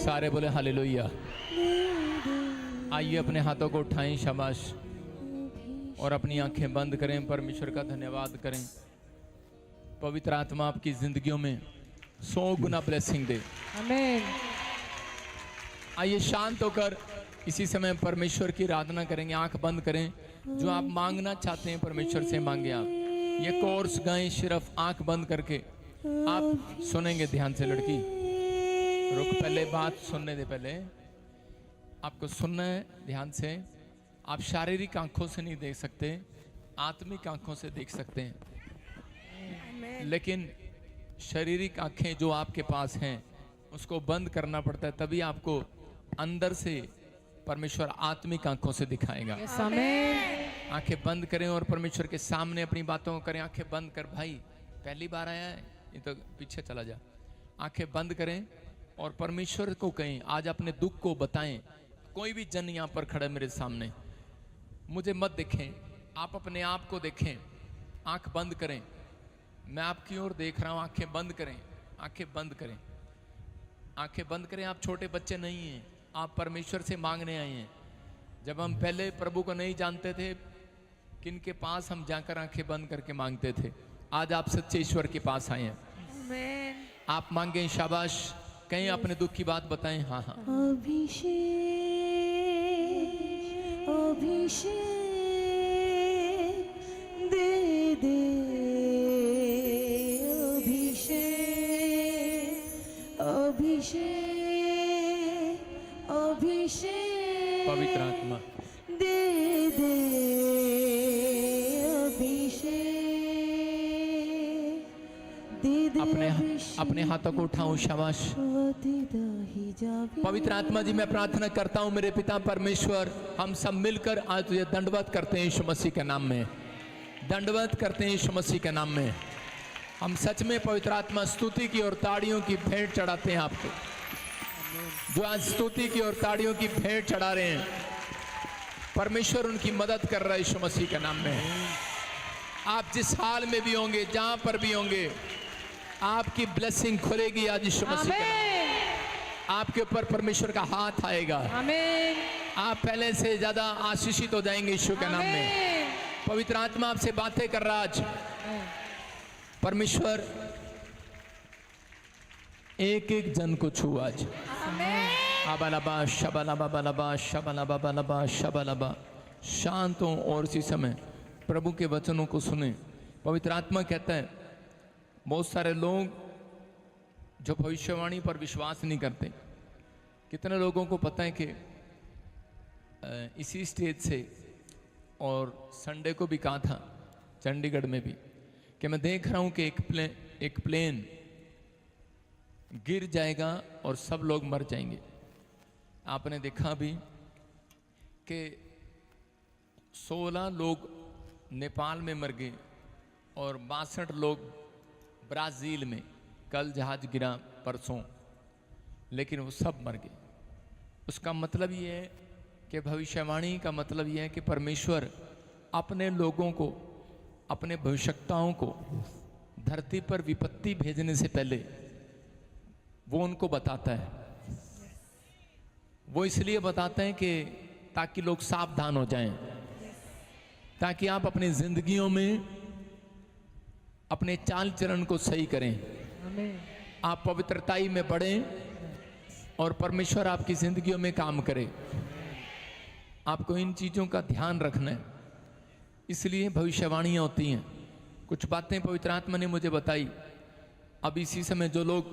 सारे बोले हालेलुया। आइए अपने हाथों को उठाएं, शाबाश, और अपनी आंखें बंद करें, परमेश्वर का धन्यवाद करें। पवित्र आत्मा आपकी जिंदगियों में 100 गुना ब्लेसिंग दे। आमीन। आइए शांत होकर इसी समय परमेश्वर की आराधना करेंगे। आंख बंद करें, जो आप मांगना चाहते हैं परमेश्वर से मांगे। आप ये कोर्स गाएं सिर्फ आंख बंद करके। आप सुनेंगे ध्यान से। लड़की रुक, पहले बात सुनने दे। पहले आपको सुनना है ध्यान से। आप शारीरिक आंखों से नहीं देख सकते, आत्मिक आंखों से देख सकते हैं, लेकिन शारीरिक आंखें जो आपके पास हैं उसको बंद करना पड़ता है, तभी आपको अंदर से परमेश्वर आत्मिक आंखों से दिखाएगा। आमीन। आंखें बंद करें और परमेश्वर के सामने अपनी बातों को करें। आंखें बंद कर। भाई पहली बार आया है, ये तो पीछे चला जा। आंखें बंद करें और परमेश्वर को कहें, आज अपने दुख को बताएं। कोई भी जन यहाँ पर खड़े मेरे सामने, मुझे मत देखें, आप अपने आप को देखें। आंख बंद करें, मैं आपकी ओर देख रहा हूँ। आंखें बंद करें, आंखें बंद करें, आंखें बंद करें। आप छोटे बच्चे नहीं हैं, आप परमेश्वर से मांगने आए हैं। जब हम पहले प्रभु को नहीं जानते थे, किन के पास हम जाकर आंखें बंद करके मांगते थे, आज आप सच्चे ईश्वर के पास आए हैं। आमीन। आप मांगें, शाबाश, कहीं अपने दुख की बात बताएं। हाँ हाँ। अभिषेक अभिषेक दे दे, अभिषेक अभिषेक अभिषेक, पवित्र आत्मा दे दे, अभिषेक दे दे। अपने हाथों को उठाऊं, शाबाश। पवित्र आत्मा जी, मैं प्रार्थना करता हूं मेरे पिता परमेश्वर, हम सब मिलकर आज तुझे दंडवत करते हैं यीशु मसीह के नाम में। दंडवत करते हैं यीशु मसीह के नाम में। हम सच में पवित्र आत्मा स्तुति की और ताड़ियों की भेंट चढ़ाते हैं आपको। जो आज स्तुति की और ताड़ियों की भेंट चढ़ा रहे हैं, परमेश्वर उनकी मदद कर रहा है यीशु मसीह के नाम में। आप जिस हाल में भी होंगे, जहां पर भी होंगे, आपकी ब्लेसिंग खुलेगी आज यीशु मसीह के नाम में। आपके ऊपर परमेश्वर का हाथ आएगा। आमीन। आप पहले से ज्यादा आशीषित हो जाएंगे यीशु के नाम में। पवित्र आत्मा आपसे बातें कर रहा आज। परमेश्वर एक एक जन को छू आज। आबालाबा शबालाबा बालाबा शबालाबा बालाबा शबालाबा। शांत हो और इसी समय प्रभु के वचनों को सुने। पवित्र आत्मा कहता है, बहुत सारे लोग जो भविष्यवाणी पर विश्वास नहीं करते। कितने लोगों को पता है कि इसी स्टेज से, और संडे को भी कहा था चंडीगढ़ में भी, कि मैं देख रहा हूं कि एक प्लेन गिर जाएगा और सब लोग मर जाएंगे। आपने देखा भी कि 16 लोग नेपाल में मर गए और 62 लोग ब्राज़ील में। कल जहाज गिरा परसों, लेकिन वो सब मर गए। उसका मतलब ये है कि भविष्यवाणी का मतलब ये है कि परमेश्वर अपने लोगों को, अपने भविष्यवक्ताओं को धरती पर विपत्ति भेजने से पहले वो उनको बताता है। वो इसलिए बताते हैं कि ताकि लोग सावधान हो जाएं, ताकि आप अपनी जिंदगियों में अपने चाल चलन को सही करें। आप पवित्रताई में बढ़ें और परमेश्वर आपकी जिंदगियों में काम करे। आपको इन चीज़ों का ध्यान रखना है, इसलिए भविष्यवाणियाँ होती हैं। कुछ बातें पवित्र आत्मा ने मुझे बताई। अब इसी समय जो लोग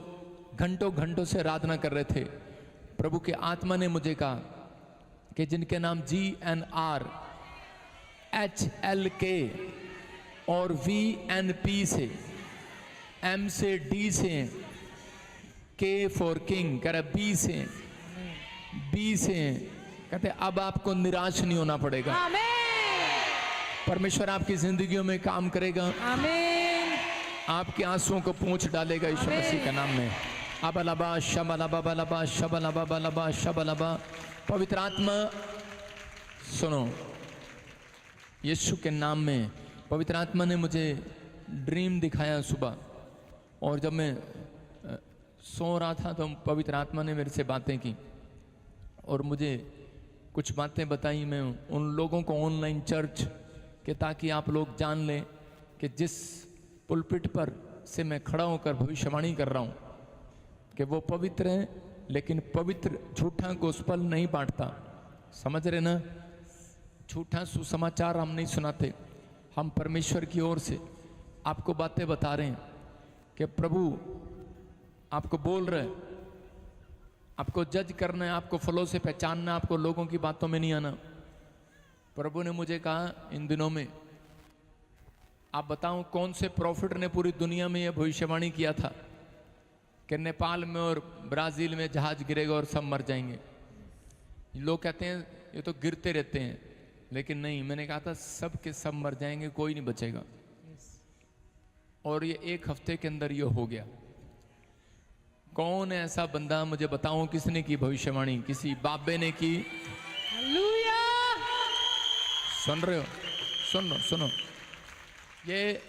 घंटों घंटों से आराधना कर रहे थे, प्रभु के आत्मा ने मुझे कहा कि जिनके नाम GNR, HLK और VNP से, M से D से, K फॉर किंग, कह रहा B से, B से, कहते अब आपको निराश नहीं होना पड़ेगा। परमेश्वर आपकी जिंदगियों में काम करेगा। आमीन। आपके आंसुओं को पोंछ डालेगा यीशु मसीह के नाम में। अबलबा शबलबा बलबा शबलबा बलबा शबलबा। पवित्र आत्मा सुनो, यीशु के नाम में। पवित्र आत्मा ने मुझे ड्रीम दिखाया सुबह, और जब मैं सो रहा था तो पवित्र आत्मा ने मेरे से बातें की और मुझे कुछ बातें बताई। मैं उन लोगों को ऑनलाइन चर्च के, ताकि आप लोग जान लें कि जिस पुलपिट पर से मैं खड़ा होकर भविष्यवाणी कर रहा हूँ कि वो पवित्र है, लेकिन पवित्र झूठा गोस्पल नहीं बांटता। समझ रहे ना? झूठा सुसमाचार हम नहीं सुनाते। हम परमेश्वर की ओर से आपको बातें बता रहे हैं कि प्रभु आपको बोल रहे हैं, आपको जज करना है, आपको फलों से पहचानना है, आपको लोगों की बातों में नहीं आना। प्रभु ने मुझे कहा इन दिनों में आप बताओ कौन से प्रॉफिट ने पूरी दुनिया में यह भविष्यवाणी किया था कि नेपाल में और ब्राजील में जहाज गिरेगा और सब मर जाएंगे। लोग कहते हैं ये तो गिरते रहते हैं, लेकिन नहीं, मैंने कहा था सब के सब मर जाएंगे, कोई नहीं बचेगा। और ये एक हफ्ते के अंदर ये हो गया। कौन है ऐसा बंदा, मुझे बताओ किसने की भविष्यवाणी? किसी बाबे ने की? हालेलुया। सुन रहे हो? सुनो। ये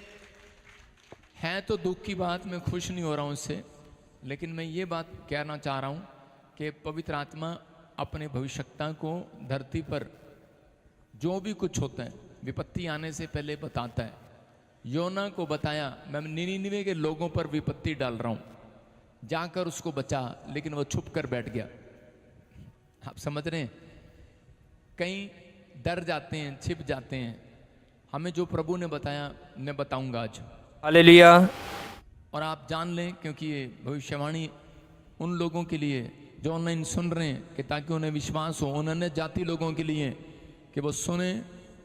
है तो दुख की बात, मैं खुश नहीं हो रहा हूं इससे, लेकिन मैं ये बात कहना चाह रहा हूं कि पवित्र आत्मा अपने भविष्यता को धरती पर जो भी कुछ होता है विपत्ति आने से पहले बताता है। योना को बताया, मैं निनिवे के लोगों पर विपत्ति डाल रहा हूं, जाकर उसको बचा, लेकिन वो छुप कर बैठ गया। आप समझ रहे हैं? कहीं डर जाते हैं, छिप जाते हैं। हमें जो प्रभु ने बताया मैं बताऊंगा आज। हालेलुया। और आप जान लें, क्योंकि ये भविष्यवाणी उन लोगों के लिए जो ऑनलाइन सुन रहे हैं, कि ताकि उन्हें विश्वास हो, उन्होंने जाति लोगों के लिए कि वो सुने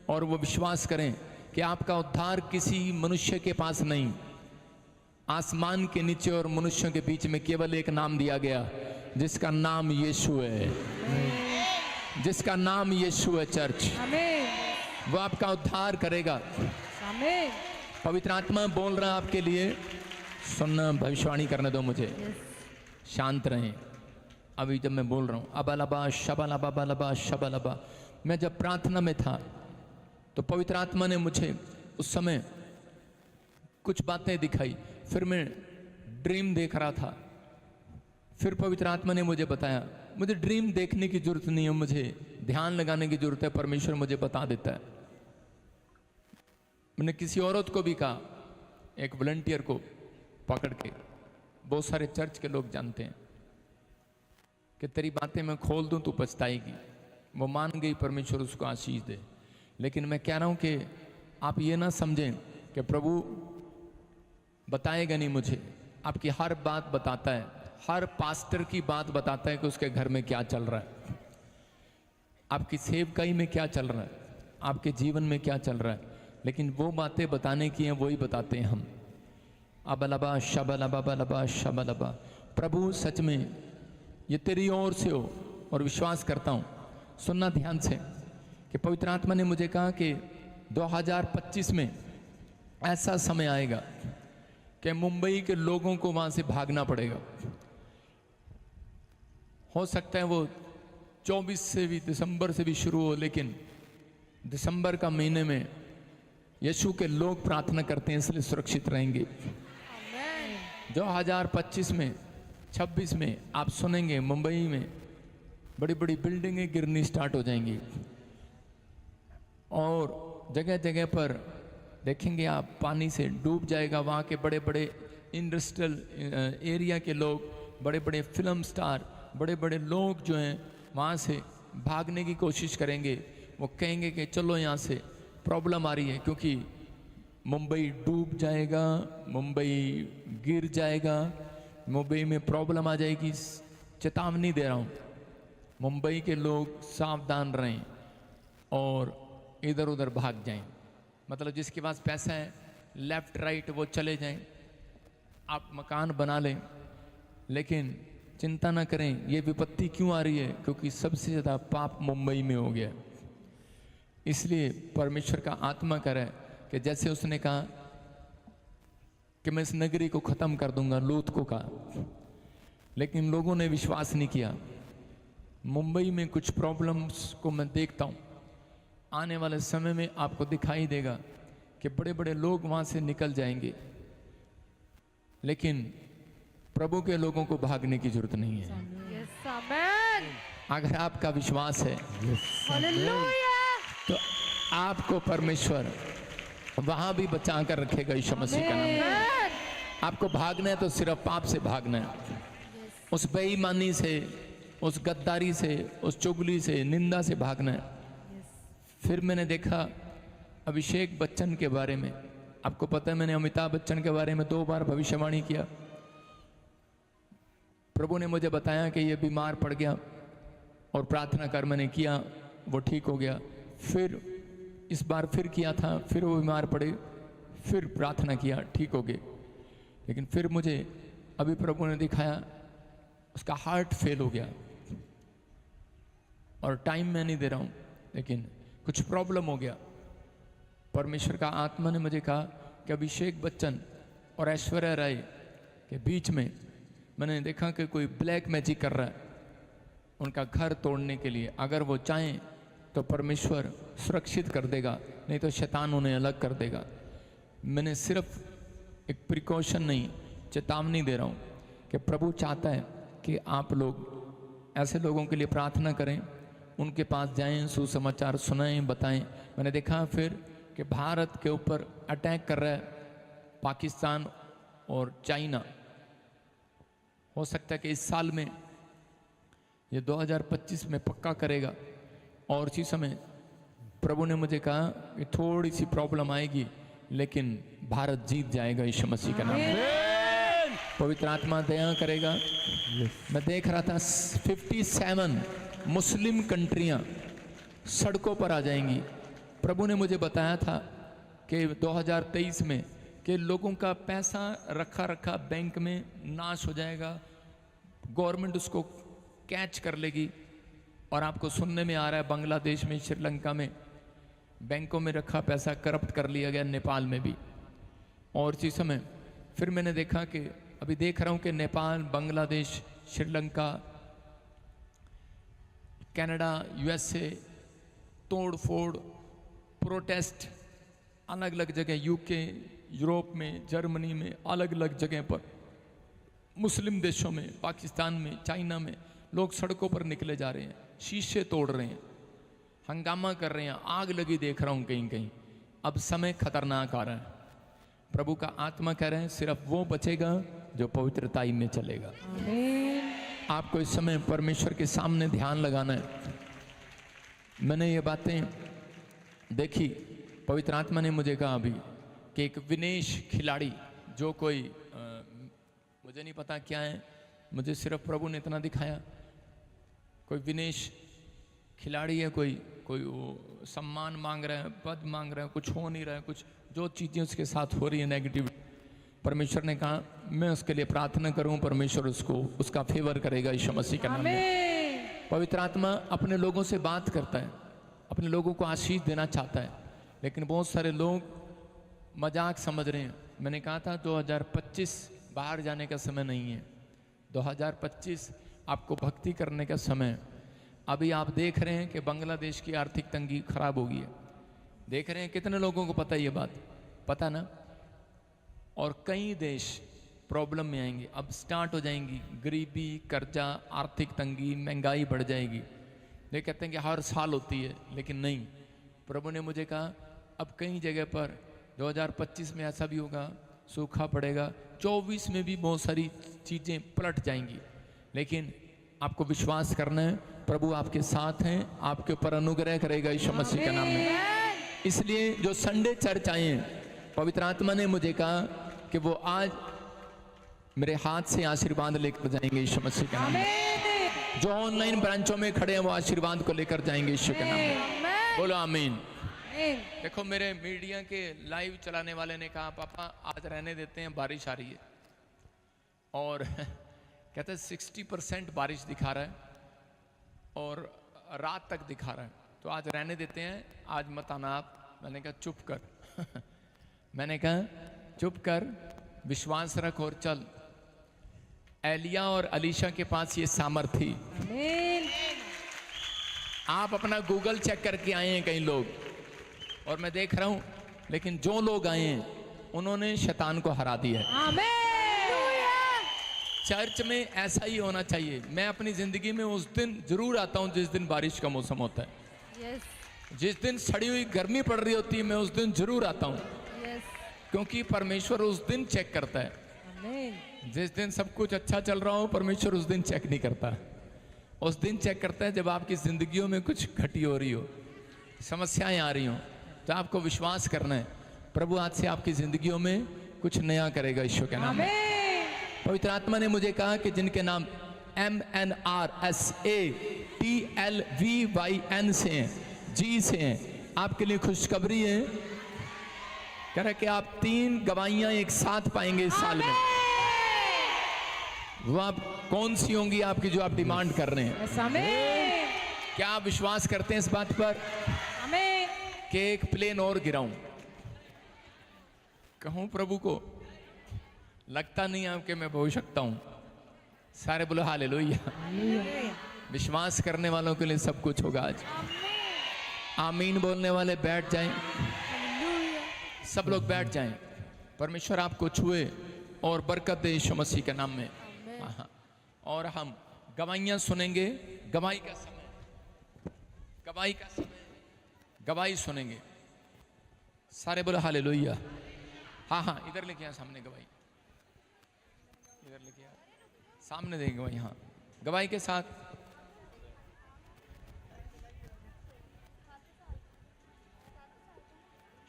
और वो विश्वास करें कि आपका उद्धार किसी मनुष्य के पास नहीं, आसमान के नीचे और मनुष्यों के बीच में केवल एक नाम दिया गया, जिसका नाम यीशु है। जिसका नाम यीशु है। चर्च, आमीन। वो आपका उद्धार करेगा। आमीन। पवित्र आत्मा बोल रहा है आपके लिए। सुनना, भविष्यवाणी करने दो मुझे। शांत रहें। अभी जब मैं बोल रहा हूँ अबालबा शबालबा बलबा शबालबा, मैं जब प्रार्थना में था तो पवित्र आत्मा ने मुझे उस समय कुछ बातें दिखाई। फिर मैं ड्रीम देख रहा था। फिर पवित्र आत्मा ने मुझे बताया मुझे ड्रीम देखने की जरूरत नहीं है, मुझे ध्यान लगाने की जरूरत है। परमेश्वर मुझे बता देता है। मैंने किसी औरत को भी कहा, एक वॉलंटियर को पकड़ के, बहुत सारे चर्च के लोग जानते हैं, कि तेरी बातें मैं खोल दूं तू पछताएगी। वो मान गई, परमेश्वर उसको आशीष दे। लेकिन मैं कह रहा हूं कि आप ये ना समझें कि प्रभु बताएगा नहीं मुझे। आपकी हर बात बताता है, हर पास्टर की बात बताता है कि उसके घर में क्या चल रहा है, आपकी सेवकाई में क्या चल रहा है, आपके जीवन में क्या चल रहा है। लेकिन वो बातें बताने की हैं, वही बताते हैं हम। अबलबा शबलबा बलबा शबलबा। प्रभु सच में ये तेरी ओर से हो, और विश्वास करता हूँ। सुनना ध्यान से कि पवित्र आत्मा ने मुझे कहा कि 2025 में ऐसा समय आएगा कि मुंबई के लोगों को वहां से भागना पड़ेगा। हो सकता है वो 24 से भी, दिसंबर से भी शुरू हो, लेकिन दिसंबर का महीने में यीशु के लोग प्रार्थना करते हैं, इसलिए सुरक्षित रहेंगे। 2025 में, 26 में आप सुनेंगे मुंबई में बड़ी बड़ी बिल्डिंगें गिरनी स्टार्ट हो जाएंगी, और जगह जगह पर देखेंगे आप पानी से डूब जाएगा। वहाँ के बड़े बड़े इंडस्ट्रियल एरिया के लोग, बड़े बड़े फिल्म स्टार, बड़े बड़े लोग जो हैं वहाँ से भागने की कोशिश करेंगे। वो कहेंगे कि चलो यहाँ से, प्रॉब्लम आ रही है, क्योंकि मुंबई डूब जाएगा, मुंबई गिर जाएगा, मुंबई में प्रॉब्लम आ जाएगी। चेतावनी दे रहा हूँ, मुंबई के लोग सावधान रहें और इधर उधर भाग जाएं। मतलब जिसके पास पैसा है, लेफ्ट राइट वो चले जाएं। आप मकान बना लें, लेकिन चिंता ना करें। ये विपत्ति क्यों आ रही है? क्योंकि सबसे ज़्यादा पाप मुंबई में हो गया। इसलिए परमेश्वर का आत्मा करे कि जैसे उसने कहा कि मैं इस नगरी को ख़त्म कर दूंगा, लूत को कहा, लेकिन लोगों ने विश्वास नहीं किया। मुंबई में कुछ प्रॉब्लम्स को मैं देखता हूँ। आने वाले समय में आपको दिखाई देगा कि बड़े बड़े लोग वहाँ से निकल जाएंगे, लेकिन प्रभु के लोगों को भागने की जरूरत नहीं है। Yes amen. अगर आपका विश्वास है हालेलुया। तो आपको परमेश्वर वहां भी बचा कर रखेगा यीशु मसीह का नाम में। आमेन। आपको भागना है तो सिर्फ पाप से भागना है, उस बेईमानी से, उस गद्दारी से, उस चुगली से, निंदा से भागना है। फिर मैंने देखा अभिषेक बच्चन के बारे में। आपको पता है मैंने अमिताभ बच्चन के बारे में 2 बार भविष्यवाणी किया। प्रभु ने मुझे बताया कि ये बीमार पड़ गया और प्रार्थना कर मैंने किया, वो ठीक हो गया। फिर इस बार फिर किया था, फिर वो बीमार पड़े, फिर प्रार्थना किया, ठीक हो गए। लेकिन फिर मुझे अभी प्रभु ने दिखाया उसका हार्ट फेल हो गया और टाइम मैं नहीं दे रहा हूँ, लेकिन कुछ प्रॉब्लम हो गया। परमेश्वर का आत्मा ने मुझे कहा कि अभिषेक बच्चन और ऐश्वर्या राय के बीच में मैंने देखा कि कोई ब्लैक मैजिक कर रहा है उनका घर तोड़ने के लिए। अगर वो चाहें तो परमेश्वर सुरक्षित कर देगा, नहीं तो शैतान उन्हें अलग कर देगा। मैंने सिर्फ एक प्रिकॉशन नहीं, चेतावनी दे रहा हूँ कि प्रभु चाहता है कि आप लोग ऐसे लोगों के लिए प्रार्थना करें, उनके पास जाएं, सुसमाचार सुनाएं, बताएं। मैंने देखा फिर कि भारत के ऊपर अटैक कर रहा है पाकिस्तान और चाइना। हो सकता है कि इस साल में, ये 2025 में पक्का करेगा। और इसी समय प्रभु ने मुझे कहा कि थोड़ी सी प्रॉब्लम आएगी लेकिन भारत जीत जाएगा यीशु मसीह का नाम में। पवित्र आत्मा दया करेगा। मैं देख रहा था 57 मुस्लिम कंट्रियां सड़कों पर आ जाएंगी। प्रभु ने मुझे बताया था कि 2023 में कि लोगों का पैसा रखा रखा बैंक में नाश हो जाएगा, गवर्नमेंट उसको कैच कर लेगी। और आपको सुनने में आ रहा है बांग्लादेश में, श्रीलंका में बैंकों में रखा पैसा करप्ट कर लिया गया, नेपाल में भी। और इसी समय फिर मैंने देखा कि अभी देख रहा हूं कि नेपाल, बांग्लादेश, श्रीलंका, कनाडा, यूएसए, तोड़ फोड़, प्रोटेस्ट अलग अलग जगह, यूके, यूरोप में, जर्मनी में, अलग अलग जगह पर, मुस्लिम देशों में, पाकिस्तान में, चाइना में लोग सड़कों पर निकले जा रहे हैं, शीशे तोड़ रहे हैं, हंगामा कर रहे हैं, आग लगी देख रहा हूं कहीं कहीं। अब समय खतरनाक आ रहा है। प्रभु का आत्मा कह रहे हैं सिर्फ वो बचेगा जो पवित्रताई में चलेगा। आमीन। आपको इस समय परमेश्वर के सामने ध्यान लगाना है। मैंने ये बातें देखी, पवित्र आत्मा ने मुझे कहा अभी कि एक विनेश खिलाड़ी, जो कोई मुझे नहीं पता क्या है, मुझे सिर्फ प्रभु ने इतना दिखाया, कोई विनेश खिलाड़ी है, कोई वो सम्मान मांग रहा है, पद मांग रहा है, कुछ हो नहीं रहा है, कुछ जो चीज़ें उसके साथ हो रही है नेगेटिव। परमेश्वर ने कहा मैं उसके लिए प्रार्थना करूं, परमेश्वर उसको उसका फेवर करेगा यीशु मसीह के नाम में। आमीन। पवित्र आत्मा अपने लोगों से बात करता है, अपने लोगों को आशीष देना चाहता है, लेकिन बहुत सारे लोग मजाक समझ रहे हैं। मैंने कहा था 2025 बाहर जाने का समय नहीं है, 2025 आपको भक्ति करने का समय है। अभी आप देख रहे हैं कि बांग्लादेश की आर्थिक तंगी खराब हो गई है, देख रहे हैं, कितने लोगों को पता है ये बात, पता ना। और कई देश प्रॉब्लम में आएंगे, अब स्टार्ट हो जाएंगी, गरीबी, कर्जा, आर्थिक तंगी, महंगाई बढ़ जाएगी। ये कहते हैं कि हर साल होती है, लेकिन नहीं। प्रभु ने मुझे कहा अब कई जगह पर 2025 में ऐसा भी होगा, सूखा पड़ेगा, 24 में भी बहुत सारी चीज़ें पलट जाएंगी। लेकिन आपको विश्वास करना है, प्रभु आपके साथ हैं, आपके ऊपर अनुग्रह करेगा यीशु मसीह के नाम में। इसलिए जो संडे चर्च आए हैं, पवित्र आत्मा ने मुझे कहा कि वो आज मेरे हाथ से आशीर्वाद लेकर जाएंगे यीशु मसीह के नाम में। जो ऑनलाइन ब्रांचों में खड़े हैं वो आशीर्वाद को लेकर जाएंगे यीशु के नाम में। बोलो आमीन। देखो मेरे मीडिया के लाइव चलाने वाले ने कहा पापा आज रहने देते हैं, बारिश आ रही है। और कहते हैं 60% बारिश दिखा रहा है और रात तक दिखा रहा है, तो आज रहने देते हैं, आज मत आना आप। मैंने कहा चुप कर मैंने कहा चुप कर, विश्वास रख और चल। एलिया और अलीशा के पास ये सामर्थ्य थी। आप अपना गूगल चेक करके आए हैं कई लोग, और मैं देख रहा हूं, लेकिन जो लोग आए हैं उन्होंने शैतान को हरा दिया है। चर्च में ऐसा ही होना चाहिए। मैं अपनी जिंदगी में उस दिन जरूर आता हूँ जिस दिन बारिश का मौसम होता है। यस जिस दिन सड़ी हुई गर्मी पड़ रही होती है मैं उस दिन जरूर आता हूँ, यस क्योंकि परमेश्वर उस दिन चेक करता है। आमीन जिस दिन सब कुछ अच्छा चल रहा हो परमेश्वर उस दिन चेक नहीं करता। उस दिन चेक करता है जब आपकी जिंदगियों में कुछ घटी हो रही हो, समस्याएं आ रही हो, तो आपको विश्वास करना है प्रभु आज से आपकी जिंदगियों में कुछ नया करेगा ईश्वर के नाम में। आमीन पवित्र आत्मा ने मुझे कहा कि जिनके नाम MNRSATLVYN से हैं, जी से हैं, आपके लिए खुशखबरी है। कह रहा कि आप 3 गवाहियां एक साथ पाएंगे इस साल में। वो आप कौन सी होंगी आपकी जो आप डिमांड कर रहे हैं? यस आमीन क्या आप विश्वास करते हैं इस बात पर आमीन कि एक प्लेन और गिराऊं? कहूं प्रभु को, लगता नहीं है कि मैं हो सकता हूं। सारे बोलो हालेलुया। विश्वास करने वालों के लिए सब कुछ होगा आज। आमीन बोलने वाले बैठ जाएं, सब लोग बैठ जाएं। परमेश्वर आपको छुए और बरकत दे यीशु मसीह के नाम में। हाँ। और हम गवाहियां सुनेंगे। गवाही का समय, गवाही का समय, गवाही सुनेंगे। सारे बोलो हालेलुया। हाँ हाँ, इधर लेके आ सामने गवाही, इधर लेके आ सामने देंगे गवाही। हाँ, गवाही के साथ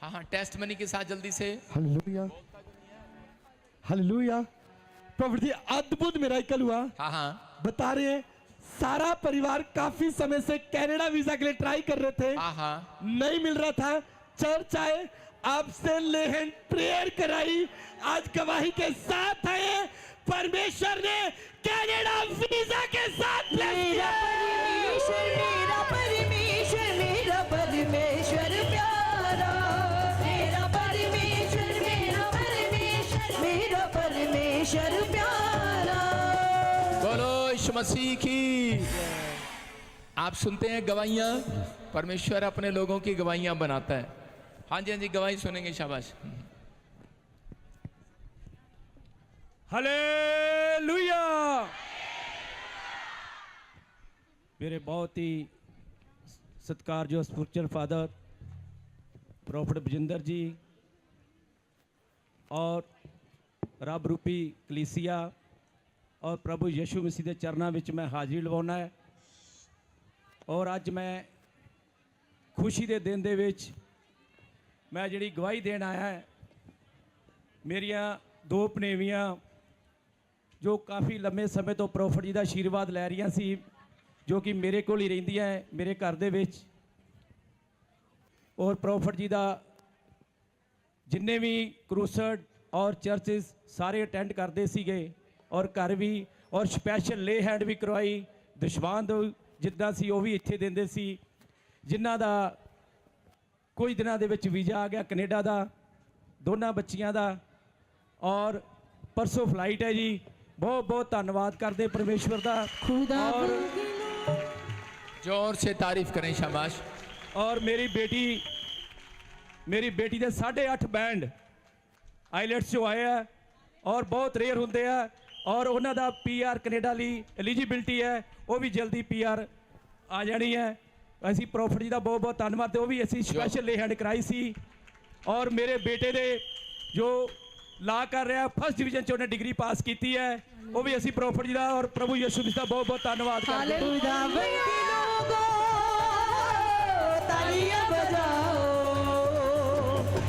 हाँ टेस्ट मनी के साथ जल्दी से। Hallelujah hallelujah. प्रभु जी अद्भुत मिरेकल हुआ। हाँ बता रहे हैं सारा परिवार काफी समय से कनाडा वीजा के लिए ट्राई कर रहे थे, हाँ नहीं मिल रहा था। चर्च आए, आपसे लेहन प्रेयर कराई, आज गवाही के साथ आए। परमेश्वर ने कनाडा वीजा के साथ bless किया। मेरा परमेश्वर मेरा परमेश्वर प्यारा, मेरा परमेश्वर मेरा परमेश्वर मेरा परमेश्वर प्यारा। बोलो यीशु मसीह की। आप सुनते हैं गवाहियां, परमेश्वर अपने लोगों की गवाहियां बनाता है। हाँ जी गवाही सुनेंगे, शाबाश। हालेलुया। मेरे बहुत ही सत्कारजोग स्पिरिचुअल फादर प्रॉफिट बजिंदर जी और रब रूपी कलीसिया और प्रभु यीशु मसीह के चरणों में मैं हाजिरी लवाना है। और अज मैं खुशी के दिन दे विच मैं जिहड़ी गवाही देन आया है, मेरिया 2 भनेवियां जो काफ़ी लंबे समय तो प्रॉफिट जी का आशीर्वाद लै रही सी, जो कि मेरे को ही रहिंदियां है मेरे घर दे विच। और प्रॉफिट जी का जिन्ने भी क्रूसड और चर्चिस सारे अटेंड करते सीगे और घर भी, और स्पैशल ले हैंड भी करवाई। दशवंध जिद्दां सी वो भी इत्थे देंदे सी, जिन्हां दा कुछ दिनों के विच वीज़ा आ गया कनेडा का, दोनों बच्चियां का। और परसों फ्लाइट है जी। बहुत बहुत धन्यवाद करते परमेश्वर का। और जोर से तारीफ करें, शाबाश। और मेरी बेटी के 8.5 बैंड आईलैट्स जो आए हैं और बहुत रेयर होंगे हैं, और उन्हों का PR कनेडा ली एलिजिबिलिटी है, वो भी जल्दी PR आ जानी है। असी प्रॉफिट जी का बहुत बहुत धन्यवाद। वो भी असी स्पैशल ले हैंड कराई सी। और मेरे बेटे ने जो ला कर रहा फर्स्ट डिवीजन च उन्हें डिग्री पास की है, वो भी असी प्रॉफिट जी का और प्रभु यीशु मसीह का बहुत बहुत धन्यवाद करते हैं। खुदावन के लोगों तालियां बजाओ,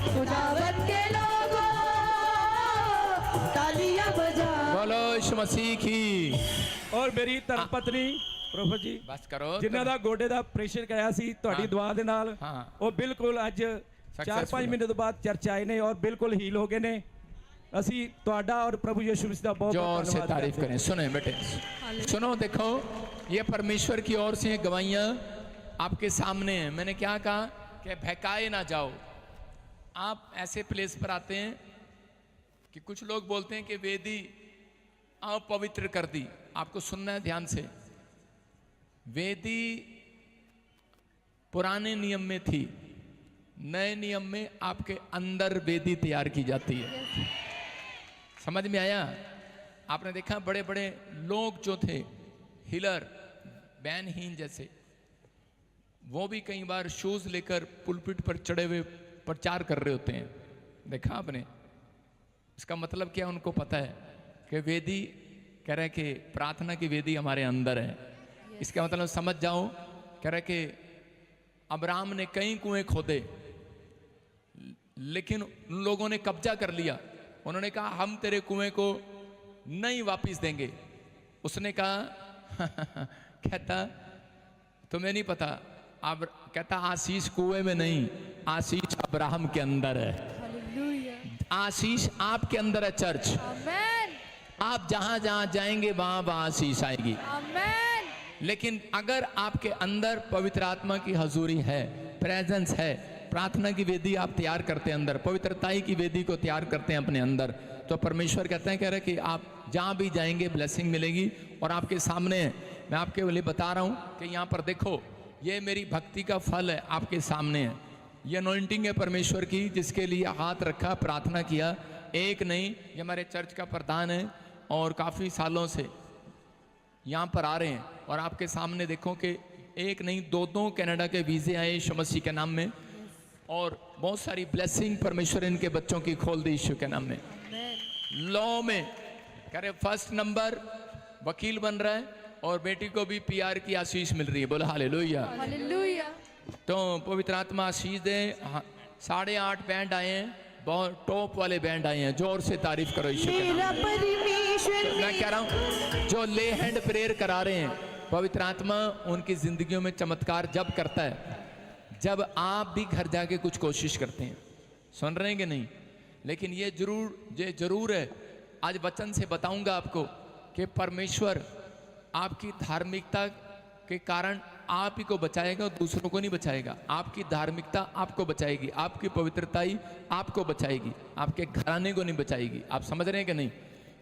खुदावन के लोगों तालियां बजाओ। बोलो यीशु मसीह की। और मेरी धर्मपत्नी प्रॉफिट जी बस करो। जिन्हों का गोडे का ऑपरेशन कराया सी तुहाडी दुआ दे नाल, हाँ। वो बिल्कुल अज 4-5 महीने तो बाद चर्च आए ने और बिल्कुल हील हो गए ने। असी तुहाडा और प्रभु यीशु मसीह का बहुत जोर बहुत से धन्यवाद तारीफ करते हैं। करें। सुने बेटे, सुनो, देखो ये परमेश्वर की ओर से गवाहियां आपके सामने हैं। मैंने क्या कहा कि बहकाए ना जाओ। आप ऐसे प्लेस पर आते हैं कि कुछ लोग बोलते हैं कि वेदी आओ पवित्र कर दी। आपको सुनना है ध्यान से। वेदी पुराने नियम में थी, नए नियम में आपके अंदर वेदी तैयार की जाती है। समझ में आया? आपने देखा बड़े बड़े लोग जो थे, हिलर, बैनहीन जैसे, वो भी कई बार शूज लेकर पुलपिट पर चढ़े हुए प्रचार कर रहे होते हैं। देखा आपने? इसका मतलब क्या? उनको पता है कि वेदी, कह रहे कि प्रार्थना की वेदी हमारे अंदर है। इसका मतलब समझ जाओ, कह रहे कि अब्राहम ने कई कुएं खोदे, लेकिन उन लोगों ने कब्जा कर लिया। उन्होंने कहा हम तेरे कुएं को नहीं वापस देंगे। उसने कहा कहता तुम्हें नहीं पता, अब कहता आशीष कुएं में नहीं, आशीष अब्राहम के अंदर है। हालेलुया। आशीष आपके अंदर है चर्च। आमेन। आप जहां जहां जाएंगे वहां वहां आशीष आएगी। आमेन। लेकिन अगर आपके अंदर पवित्र आत्मा की हजूरी है, प्रेजेंस है, प्रार्थना की वेदी आप तैयार करते हैं अंदर, पवित्रताई की वेदी को तैयार करते हैं अपने अंदर, तो परमेश्वर कहते हैं, कह रहे कि आप जहां भी जाएंगे ब्लेसिंग मिलेगी। और आपके सामने है, मैं आपके लिए बता रहा हूं कि यहाँ पर देखो, ये मेरी भक्ति का फल है, आपके सामने है। ये अनॉइंटिंग है परमेश्वर की, जिसके लिए हाथ रखा, प्रार्थना किया। एक नहीं, ये हमारे चर्च का प्रधान है और काफ़ी सालों से यहाँ पर आ रहे हैं। और आपके सामने देखो कि एक नहीं, दो कनाडा के वीज़े आए यीशु मसीह के नाम में, और बहुत सारी ब्लेसिंग परमेश्वर इनके बच्चों की खोल दी यीशु के नाम में। लॉ में कह रहे फर्स्ट नंबर वकील बन रहा है, और बेटी को भी पीआर की आशीष मिल रही है। बोला हालेलुया। हालेलुया। तो पवित्र आत्मा आशीष दे। 8.5 बैंड आए हैं, बहुत टॉप वाले बैंड आए हैं, जोर से तारीफ करो यीशु के नाम मेरा में। परमेश्वर मैं कह रहा हूँ जो ले हैंड प्रेयर करा रहे हैं, पवित्र आत्मा उनकी जिंदगियों में चमत्कार जब करता है जब आप भी घर जाके कुछ कोशिश करते हैं। सुन रहे हैं कि नहीं? लेकिन ये जरूर है, आज वचन से बताऊंगा आपको कि परमेश्वर आपकी धार्मिकता के कारण आप ही को बचाएगा और दूसरों को नहीं बचाएगा। आपकी धार्मिकता आपको बचाएगी, आपकी पवित्रताई आपको बचाएगी, आपके घराने को नहीं बचाएगी। आप समझ रहे हैं कि नहीं?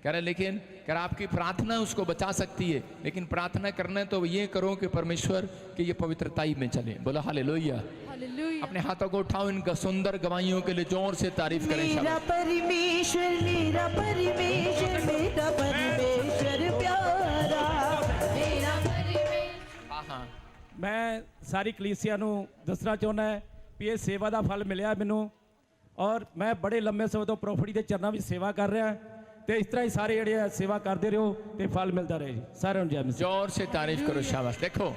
कह रहे लेकिन कह रहा आपकी प्रार्थना उसको बचा सकती है, लेकिन प्रार्थना करना है तो ये करो कि परमेश्वर की ये पवित्रताई में चले। बोलो हालेलुया। हालेलुया। अपने हाथों को उठाओ, इनका सुंदर गवाहियों के लिए जोर से तारीफ करें। मेरा शाबाश। परमेश्वर, मेरा परमेश्वर, मेरा परमेश्वर प्यारा, मेरा परमेश्वर। हाँ हाँ, मैं सारी कलीसिया ਨੂੰ ਦੱਸਣਾ ਚਾਹੁੰਦਾ ਹੈ ਵੀ ਇਹ ਸੇਵਾ ਦਾ ਫਲ ਮਿਲਿਆ ਮੈਨੂੰ, ਔਰ ਮੈਂ ਬੜੇ ਲੰਮੇ ਸਮੇਂ ਤੋਂ ਪ੍ਰੋਫਿਟ ਦੇ ਚਰਨਾਂ ਵਿੱਚ ਸੇਵਾ ਕਰ ਰਿਹਾ, ਤੇ ਇਸ ਤਰ੍ਹਾਂ ਹੀ ਸਾਰੇ ਜਿਹੜੇ ਆ ਸੇਵਾ ਕਰਦੇ ਰਹੋ ਤੇ ਫਲ ਮਿਲਦਾ ਰਹੇ ਜੀ। ਸਾਰਿਆਂ ਨੂੰ ਜੈ ਮਸੀਹ। जोर से तारीफ करो। शाबाश। देखो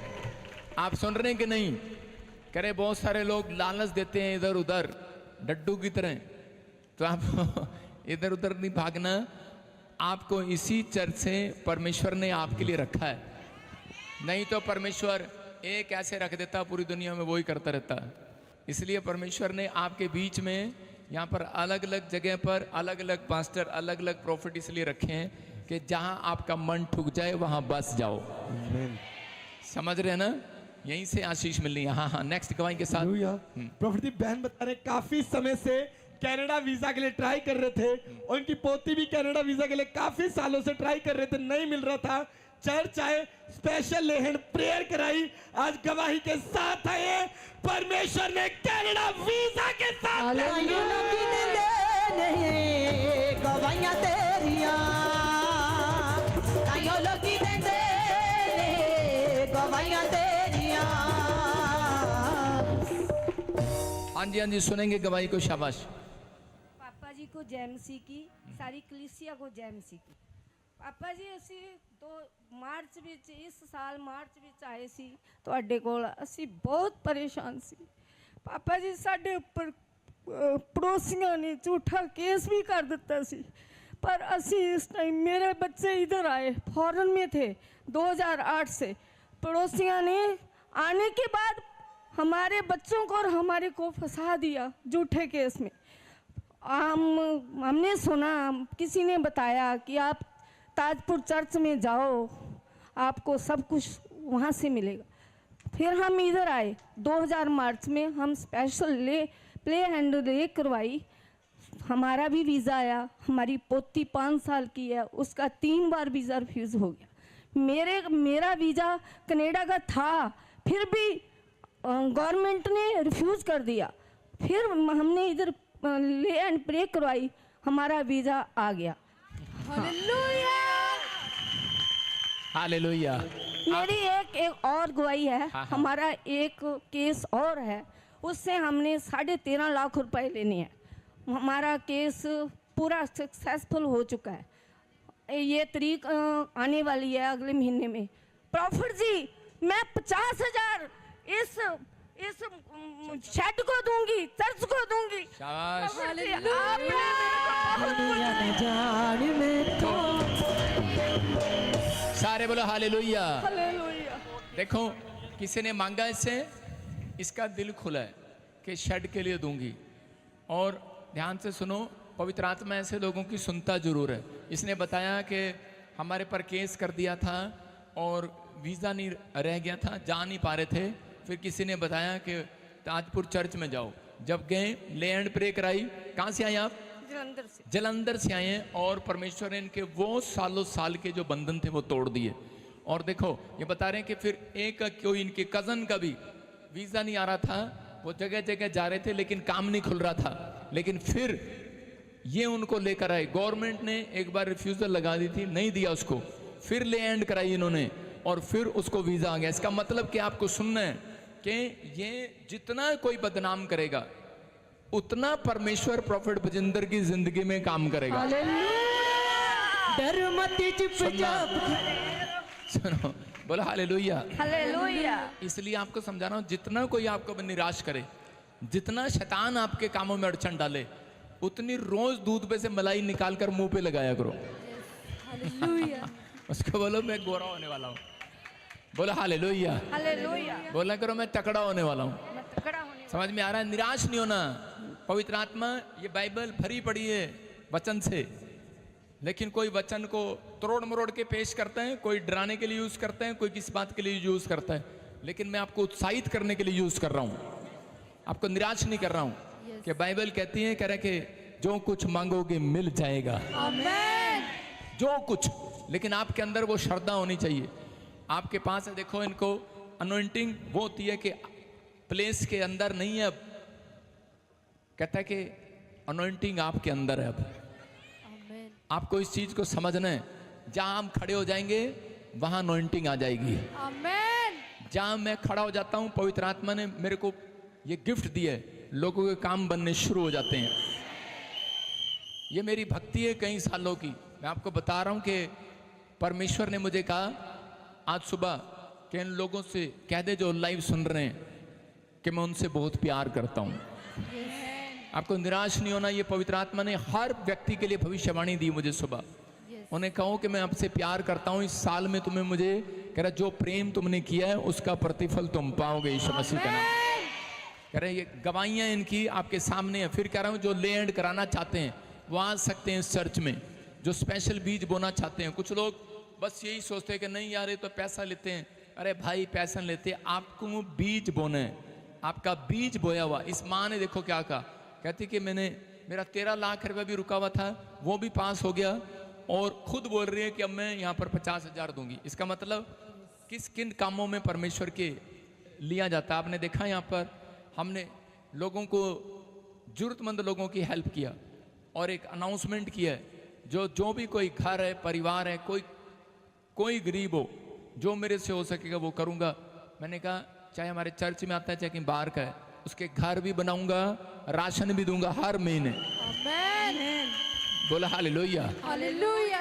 आप सुन रहे हैं कि नहीं? करे बहुत सारे लोग लालच देते हैं इधर उधर डड्डू की तरह, तो आप इधर उधर नहीं भागना। आपको इसी चर्च से परमेश्वर ने आपके लिए रखा है, नहीं तो परमेश्वर एक ऐसे रख देता पूरी दुनिया में वही करता रहता। इसलिए परमेश्वर ने आपके बीच में यहाँ पर अलग अलग जगह पर अलग अलग पास्टर, अलग अलग प्रॉफिट इसलिए रखे हैं कि जहाँ आपका मन ठुक जाए वहाँ बस जाओ। समझ रहे हैं ना? यहीं से आशीष मिलनी है। हाँ हाँ, नेक्स्ट गवाही के साथ। प्रॉफिट दी बहन बता रहे काफी समय से कनाडा वीजा के लिए ट्राई कर रहे थे, और उनकी पोती भी कनाडा वीजा के लिए काफी सालों से ट्राई कर रहे थे, नहीं मिल रहा था। चर्च आए, स्पेशल लेहन प्रेयर कराई, आज गवाही के साथ आए। परमेश्वर ने कनाडा वीजा के साथ गवाइयां तेरियां, ताइयों लोकी देंदे ने गवाइयां तेरियां। हाँ जी हाँ जी, सुनेंगे गवाही को। शाबाश। पापा जी को जय मसीह की, सारी कलीसिया को जय मसीह की। पापा जी ਅਸੀਂ ਮਾਰਚ ਵਿੱਚ, ਇਸ ਸਾਲ ਮਾਰਚ ਵਿੱਚ ਆਏ ਸੀ ਤੁਹਾਡੇ ਕੋਲ। ਅਸੀਂ ਬਹੁਤ ਪਰੇਸ਼ਾਨ ਸੀ ਪਾਪਾ ਜੀ। ਸਾਡੇ ਉੱਪਰ पड़ोसियों ने झूठा केस भी कर दिता सी, पर असी इस टाइम, मेरे बच्चे इधर आए, फॉरेन में थे 2008 से। पड़ोसियों ने आने के बाद हमारे बच्चों को और हमारे को फंसा दिया झूठे केस में। हमने सुना, किसी ने बताया कि आप ताजपुर चर्च में जाओ, आपको सब कुछ वहाँ से मिलेगा। फिर हम इधर आए 2000 मार्च में, हम स्पेशल प्ले हैंड ले करवाई। हमारा भी वीज़ा आया। हमारी पोती 5 साल की है, उसका 3 बार वीज़ा रिफ्यूज़ हो गया। मेरा वीज़ा कनाडा का था, फिर भी गवर्नमेंट ने रिफ्यूज़ कर दिया। फिर हमने इधर ले एंड प्रे करवाई, हमारा वीज़ा आ गया। हालेलुया। हालेलुया। मेरी एक और गवाही है। हाँ। हमारा एक केस और है, उससे हमने 13.5 लाख रुपए लेने हैं। हमारा केस पूरा सक्सेसफुल हो चुका है। ये तारीख आने वाली है अगले महीने में। प्रॉफिट जी, मैं 50,000 इस शेड को दूंगी, चर्च को दूंगी। शाबाश। प्रॉफिट जी, आपने मेरे को जान में तो सारे बोलो हालेलुया। हालेलुया। देखो, किसी ने मांगा इससे, इसका दिल खुला है कि शेड के लिए दूंगी। और ध्यान से सुनो, पवित्र आत्मा ऐसे लोगों की सुनता जरूर है। इसने बताया कि हमारे पर केस कर दिया था और वीज़ा नहीं रह गया था, जा नहीं पा रहे थे। फिर किसी ने बताया कि ताजपुर चर्च में जाओ। जब गए, ले एंड प्रे कराई। कहाँ से आए आप? जलंधर से। जलंधर से आए हैं। और परमेश्वर ने इनके वो सालों साल के जो बंधन थे वो तोड़ दिए। और देखो, ये बता रहे हैं कि फिर एक कोई इनके कज़न का भी वीज़ा नहीं आ रहा था, वो जगह जगह जा रहे थे लेकिन काम नहीं खुल रहा था। लेकिन फिर ये उनको लेकर आए। गवर्नमेंट ने एक बार रिफ्यूज़ल लगा दी थी, नहीं दिया उसको, फिर ले एंड कराई इन्होंने और फिर उसको वीज़ा आ गया। इसका मतलब कि आपको सुनना है कि ये जितना कोई बदनाम करेगा उतना परमेश्वर प्रॉफिट बजिंदर की जिंदगी में काम करेगा। डर मत चुपचाप। सुनो, बोलो हालेलुया। हालेलुया। इसलिए आपको समझा रहा हूं, जितना कोई आपको निराश करे, जितना शैतान आपके कामों में अड़चन डाले, उतनी रोज दूध पे से मलाई निकाल कर मुंह पे लगाया करो। हालेलुया। उसको बोलो मैं गोरा होने वाला हूँ। बोलो हालेलुया। हालेलुया। बोला करो मैं तकड़ा होने वाला हूँ। मैं तगड़ा होने समझ में आ रहा है? निराश नहीं होना। पवित्र आत्मा, ये बाइबल भरी पड़ी है वचन से, लेकिन कोई वचन को तोड़ मरोड़ के पेश करता है, कोई डराने के लिए यूज करता है, कोई किस बात के लिए यूज करता है। लेकिन मैं आपको उत्साहित करने के लिए यूज कर रहा हूँ, आपको निराश नहीं कर रहा हूँ। कि बाइबल कहती है, कह रहे कि जो कुछ मांगोगे मिल जाएगा, आमेन। जो कुछ। लेकिन आपके अंदर वो श्रद्धा होनी चाहिए। आपके पास है, देखो इनको अनॉइंटिंग वो होती है कि प्लेस के अंदर नहीं है। अब कहता है कि अनॉइंटिंग आपके अंदर है। अब आमेन। आपको इस चीज को समझना है, जहां हम खड़े हो जाएंगे वहां अनॉइंटिंग आ जाएगी। आमेन। जहां मैं खड़ा हो जाता हूं, पवित्र आत्मा ने मेरे को ये गिफ्ट दिया है, लोगों के काम बनने शुरू हो जाते हैं। ये मेरी भक्ति है कई सालों की। मैं आपको बता रहा हूं कि परमेश्वर ने मुझे कहा आज सुबह कि इन लोगों से कह दे जो लाइव सुन रहे हैं कि मैं उनसे बहुत प्यार करता हूं। आपको निराश नहीं होना। ये पवित्र आत्मा ने हर व्यक्ति के लिए भविष्यवाणी दी मुझे सुबह। उन्हें कहो कि मैं आपसे प्यार करता हूं। इस साल में तुम्हें मुझे कह रहा, जो प्रेम तुमने किया है उसका प्रतिफल तुम पाओगे यीशु मसीह का नाम। कह रहे ये गवाहियां इनकी आपके सामने है। फिर कह रहा हूं, जो ले एंड कराना चाहते हैं वो आ सकते हैं इस चर्च में। जो स्पेशल बीज बोना चाहते हैं, कुछ लोग बस यही सोचते हैं कि नहीं यार ये तो पैसा लेते हैं। अरे भाई पैसा लेते हैं, आपको वो बीज बोना है। आपका बीज बोया हुआ। इस माँ ने देखो क्या कहा, कहती कि मेरा 13 लाख रुपया भी रुका हुआ था, वो भी पास हो गया। और खुद बोल रही है कि अब मैं यहाँ पर 50,000 दूंगी। इसका मतलब किस किन कामों में परमेश्वर के लिया जाता है। आपने देखा यहाँ पर हमने लोगों को, जरूरतमंद लोगों की हेल्प किया और एक अनाउंसमेंट किया है, जो भी कोई घर है, परिवार है, कोई गरीब हो, जो मेरे से हो सकेगा वो करूँगा। मैंने कहा चाहे हमारे चर्च में आता है चाहे कहीं बाहर का है, उसके घर भी बनाऊंगा, राशन भी दूंगा हर महीने। आमेन। बोला हालेलुया। हालेलुया।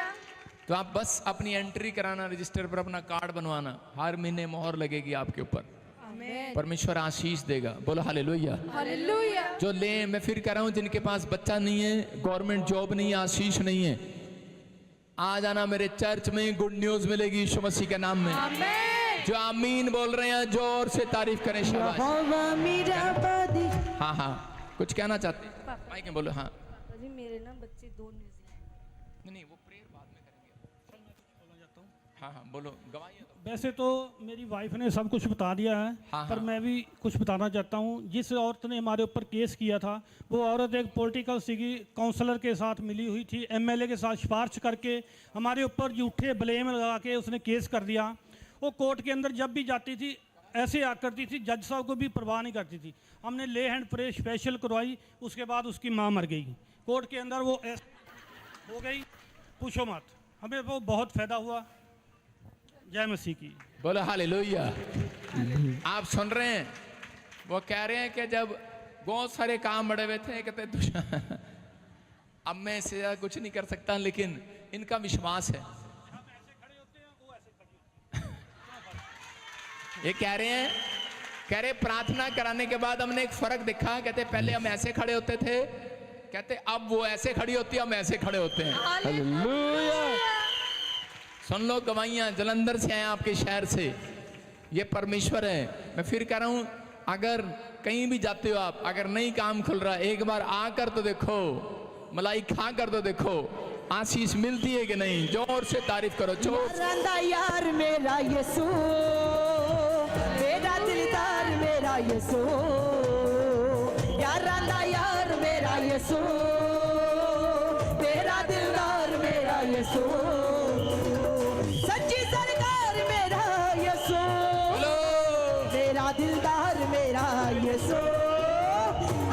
तो आप बस अपनी एंट्री कराना, रजिस्टर पर अपना कार्ड बनवाना, हर महीने मोहर लगेगी आपके ऊपर। आमेन। परमेश्वर आशीष देगा। बोलो हालेलुया। हालेलुया। जो ले, मैं फिर कह रहा हूं, जिनके पास बच्चा नहीं है, गवर्नमेंट जॉब नहीं है, आशीष नहीं है, आ जाना मेरे चर्च में, गुड न्यूज मिलेगी यीशु मसीह के नाम में। आमेन। जो आमीन बोल रहे हैं जोर से तारीफ करें। शाबाश। यहोवा मेरा बादी। हाँ हाँ, कुछ कहना चाहते हैं? माइक में बोलो। हाँ पापा जी, मेरे ना बच्चे 2 न्यूजीलैंड। नहीं, वो प्रेयर बाद में करेंगे। हाँ हाँ बोलो, गवाही है तो। वैसे तो मेरी वाइफ ने सब कुछ बता दिया है, हाँ, पर हाँ। मैं भी कुछ बताना चाहता हूँ। जिस औरत ने हमारे ऊपर केस किया था, वो औरत एक पॉलिटिकल सीगी काउंसलर के साथ मिली हुई थी, एमएलए के साथ सिफारिश करके हमारे ऊपर झूठे ब्लेम लगा के उसने केस कर दिया। वो कोर्ट के अंदर जब भी जाती थी ऐसे आ करती थी, जज साहब को भी परवाह नहीं करती थी। हमने ले हैंड प्रे स्पेशल करवाई, उसके बाद उसकी माँ मर गई कोर्ट के अंदर, वो हो गई, पूछो मत। हमें वो बहुत फ़ायदा हुआ। जय मसीह की। बोलो हालेलुया। आप सुन रहे हैं, वो कह रहे हैं कि जब बहुत सारे काम बड़े हुए थे, कहते अब मैं इससे ज्यादा कुछ नहीं कर सकता, लेकिन इनका विश्वास है। ये कह रहे प्रार्थना कराने के बाद हमने एक फर्क देखा। कहते पहले हम ऐसे खड़े होते थे, कहते अब वो ऐसे खड़ी होती है, हम ऐसे खड़े होते हैं। सुन लो गवाहियां, जलंधर से आए आपके शहर से, ये परमेश्वर है। मैं फिर कह रहा हूं, अगर कहीं भी जाते हो आप, अगर नहीं काम खुल रहा, एक बार आकर तो देखो, मलाई खा कर तो देखो, आशीष मिलती है कि नहीं। जोर से तारीफ करो। रंदा यार मेरा यीशु, मेरा दिलदार मेरा यीशु, यार रंदा यार मेरा यीशु, मेरा दिलदार मेरा यीशु, सच्ची सरकार मेरा यीशु, मेरा दिलदार मेरा यीशु।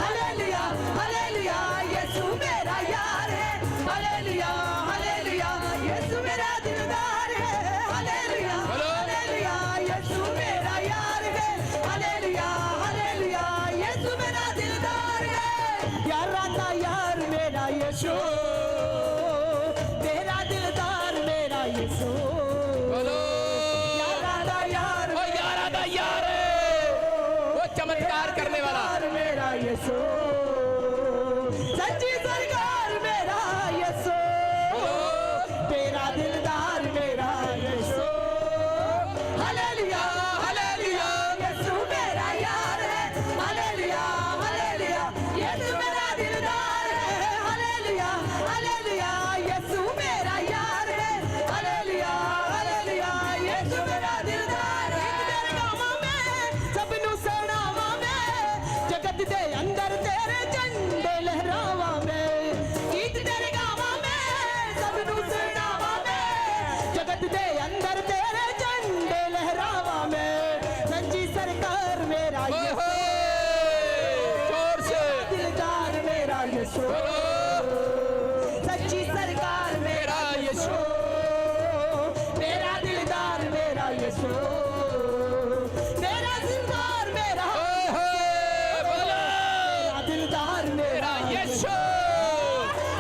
हालेलुया हालेलुया, यीशु मेरा यार है। हालेलुया हालेलुया, यीशु मेरा दिलदार है। हालेलुया हालेलुया, यीशु मेरा यार है। हालेलुया हालेलुया, यीशु मेरा दिलदार है। यार राता यार मेरा यीशु, मेरा दिलदार मेरा यीशु, यार राता यार वो चमत्कार करने वाला मेरा यीशु, सच्ची सरकार मेरा यीशु, तेरा दिलदार मेरा यीशु। हालेलुया हालेलुया, यीशु मेरा यार है। हालेलुया हालेलुया, यीशु मेरा दिलदार है। हालेलुया हालेलुया, यीशु मेरा यार है। हालेलुया हालेलुया, यीशु मेरा दिलदार है। तेरे गावां में सबनू सणावा में, जगत दे अंदर तेरे झंडे लहरावा में। गीत तेरे गावां में सबनू सणावा में, जगत दे अंदर तेरे झंडे लहरावा में। सच्ची सरकार मेरा यीशु, जोर से दिलदार मेरा यीशु, सच्ची सरकार मेरा यीशु, मेरा दिलदार मेरा यीशु, मेरा दिलदार मेरा दिलदार मेरा यीशु।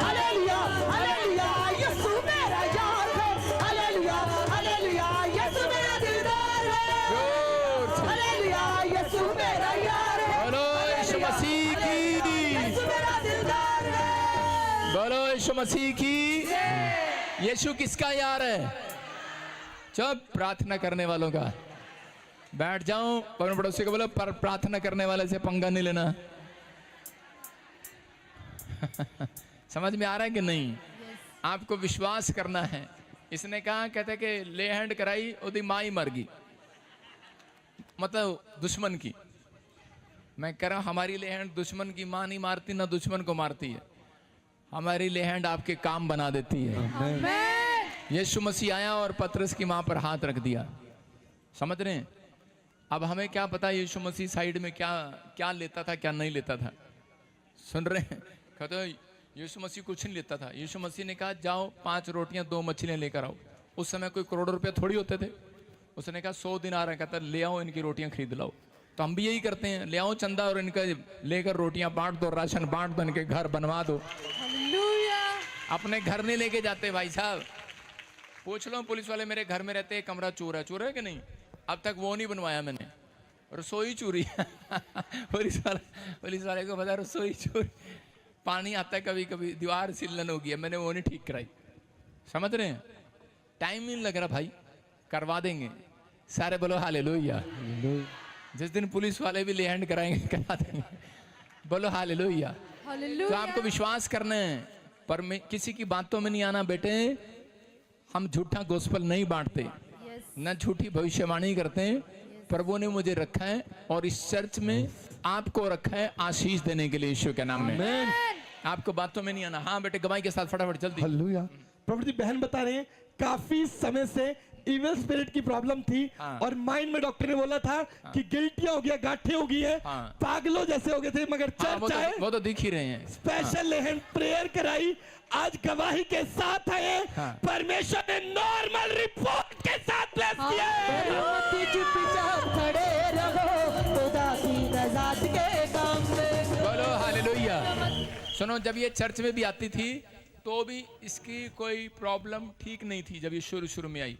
हालेलुया हालेलुया, यीशु मेरा यार है। हालेलुया हालेलुया, यीशु मेरा दिलदार है। हालेलुया, यीशु मेरा यार है। बोलो यीशु मसीह की, यीशु मेरा दिलदार है। बोलो यीशु मसीह की। यीशु किसका यार है? जब प्रार्थना करने वालों का। बैठ जाओ, अपने पड़ोसी को बोलो, पर प्रार्थना करने वाले से पंगा नहीं लेना। समझ में आ रहा है कि नहीं? आपको विश्वास करना है। इसने कहा, कहते कि ले हैंड कराई, ओदी माँ ही मर गई, मतलब दुश्मन की। मैं कह रहा हूं, हमारी ले हैंड दुश्मन की माँ नहीं मारती, ना दुश्मन को मारती है। हमारी ले हैंड आपके काम बना देती है। आमेन। यीशु मसीह आया और पतरस की माँ पर हाथ रख दिया। समझ रहे हैं? अब हमें क्या पता यीशु मसीह साइड में क्या क्या लेता था, क्या नहीं लेता था। सुन रहे हैं? कहते यीशु मसीह कुछ नहीं लेता था। यीशु मसीह ने कहा, जाओ 5 रोटियां 2 मछलियां लेकर आओ। उस समय कोई करोड़ों रुपए थोड़ी होते थे। उसने कहा 100 दिन आ रहे हैं, कहता ले आओ, इनकी रोटियां खरीद लाओ। तो हम भी यही करते हैं, ले आओ चंदा और इनका लेकर रोटियां बांट दो, राशन बांट दो, इनके घर बनवा दो। हालेलुया। अपने घर नहीं लेके जाते भाई साहब। पूछ लो पुलिस वाले, मेरे घर में रहते, कमरा चोर है कि नहीं? अब तक वो नहीं बनवाया मैंने। रसोई चोरी पुलिस वाले को पता, रसोई चोरी। पानी आता है कभी कभी, दीवार सिलन हो गई है, मैंने वो नहीं ठीक कराई। समझ रहे हैं? टाइम नहीं लग रहा भाई, करवा देंगे। सारे बोलो हालेलुया। जिस दिन पुलिस वाले भी ले हैंड कराएंगे, करा देंगे। बोलो हालेलुया। तो हालेलुया। आपको विश्वास करना है, पर मैं किसी की बातों में नहीं आना बेटे। हम झूठा गोस्पल नहीं बांटते, यस। न झूठी भविष्यवाणी करते हैं। प्रभु ने मुझे रखा है और इस चर्च में आपको रखा है आशीष देने के लिए, यीशु के नाम में। आपको बातों में नहीं आना। हाँ बेटे, गवाही के साथ फटाफट जल्दी। हालेलुया। प्रभु जी, बहन बता रहे हैं काफी समय से इविल स्पिरिट की प्रॉब्लम थी हाँ। और माइंड में डॉक्टर ने बोला था कि गिल्टियां हो गया, गांठें हो गई है, हाँ। पागलों जैसे हो गए थे, मगर हाँ, चर्च आए, वो तो दिख ही रहे हैं। स्पेशल हैंड प्रेयर कराई, आज गवाही के साथ आए, हाँ। परमेश्वर ने नॉर्मल रिपोर्ट के साथ ब्लेस किया है। चुपचाप खड़े रहो खुदा की नजात के काम में। बोलो हालेलुया। सुनो, जब ये चर्च में भी आती थी तो भी इसकी कोई प्रॉब्लम ठीक नहीं थी। जब ये शुरू में आई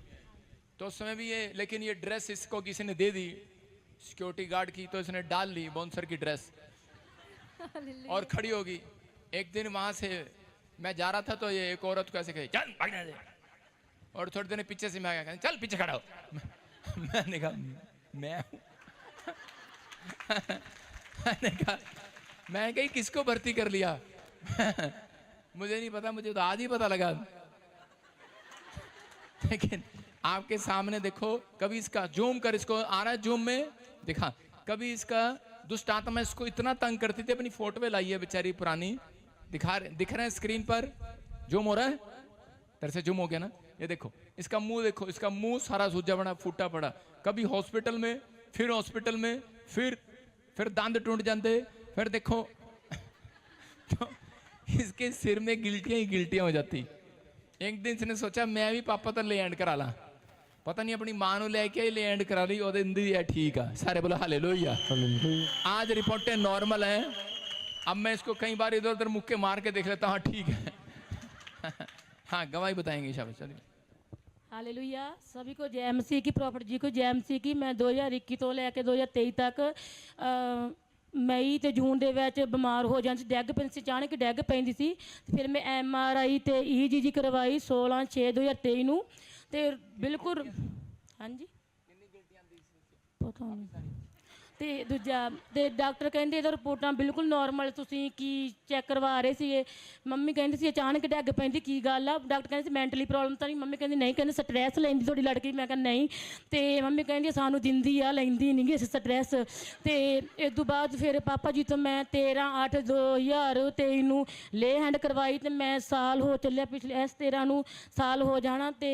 तो उस समय भी ये, लेकिन ये ड्रेस इसको किसी ने दे दी सिक्योरिटी गार्ड की, तो इसने डाल ली बाउंसर की ड्रेस और खड़ी होगी। एक दिन वहां से मैं जा रहा था तो ये एक औरत को ऐसे कही, चल भागने दे, और थोड़ी देर पीछे से मैं आ गया, चल पीछे खड़ा हो। मैंने कहा मैं मैंने कहा मैं कहीं किसको भर्ती कर लिया। मुझे नहीं पता, मुझे तो आज ही पता लगा। लेकिन आपके सामने देखो, कभी इसका जूम कर, इसको आ रहा है जूम में दिखा, कभी इसका दुष्ट आत्मा इसको इतना तंग करती थी, अपनी फोटो लाई है बेचारी पुरानी, दिख रहे हैं स्क्रीन पर, जूम हो रहा है, तेरे से जूम हो गया ना, ये देखो इसका मुंह, देखो इसका मुंह सारा सूजा पड़ा, फूटा पड़ा, कभी हॉस्पिटल में, फिर हॉस्पिटल में, फिर दांत टूट जाते, फिर देखो तो इसके सिर में गिल्टियां ही गिल्टियां हो जाती। एक दिन इसने सोचा मैं भी पापा तो ले एंड करा ला, पता नहीं अपनी मां लेके ही ले एंड करा ली, और है ठीक है। सारे बोलो हालेलुया। आज रिपोर्टें नॉर्मल है। अब मैं इसको कई बार इधर उधर मुक्के मार के देख लेता हूँ, हाँ ठीक है। हाँ गवाही बताएंगे शाबाश, चलिए। हालेलुया। सभी को जय मसीह की, प्रॉफिट जी को जय मसीह की। मैं 2021 ਤੋਂ ਲੈ ਕੇ 2023 ਤੱਕ ਮਈ ਤੇ ਜੂਨ ਦੇ ਵਿੱਚ ਬਿਮਾਰ ਹੋ ਜਾਂਦੀ ਸੀ, ਡੈਗ ਪੈਂਦੀ ਸੀ, ਅਚਾਨਕ ਡੈਗ ਪੈਂਦੀ ਸੀ। ਤੇ ਫਿਰ ਮੈਂ MRI ਤੇ EGG ਕਰਵਾਈ 16/6/2023 ਨੂੰ, ਤੇ ਬਿਲਕੁਲ ਹਾਂਜੀ ਪਤਾ ਨਹੀਂ। ਤੇ ਦੂਜਾ ਤੇ ਡਾਕਟਰ ਕਹਿੰਦੇ ਇਹਦਾ ਰਿਪੋਰਟਾਂ ਬਿਲਕੁਲ ਨਾਰਮਲ, ਤੁਸੀਂ ਕੀ ਚੈੱਕ ਕਰਵਾ ਰਹੇ ਸੀਗੇ। ਮੰਮੀ ਕਹਿੰਦੀ ਸੀ ਅਚਾਨਕ ਡੈਗ ਪੈਂਦੀ, ਕੀ ਗੱਲ ਆ। ਡਾਕਟਰ ਕਹਿੰਦੇ ਸੀ ਮੈਂਟਲੀ ਪ੍ਰੋਬਲਮ ਤਾਂ ਨਹੀਂ। ਮੰਮੀ ਕਹਿੰਦੀ ਨਹੀਂ, ਕਹਿੰਦੇ ਸਟ੍ਰੈਸ ਲੈਂਦੀ ਤੁਹਾਡੀ ਲੜਕੀ। ਮੈਂ ਕਹਿੰਦਾ ਨਹੀਂ, ਤੇ ਮੰਮੀ ਕਹਿੰਦੀ ਸਾਨੂੰ ਦਿੰਦੀ ਆ, ਲੈਂਦੀ ਨਹੀਂ ਗੀ ਅਸੀਂ ਸਟ੍ਰੈਸ। ਤੇ ਇਸ ਤੋਂ ਬਾਅਦ ਫਿਰ ਪਾਪਾ ਜੀ ਤੋਂ ਮੈਂ 13/8/2023 ਨੂੰ ਲੇ ਹੈਂਡ ਕਰਵਾਈ, ਤੇ ਮੈਂ ਸਾਲ ਹੋ ਚੱਲਿਆ, ਪਿਛਲੇ ਇਸ 13 ਨੂੰ ਸਾਲ ਹੋ ਜਾਣਾ। ਤੇ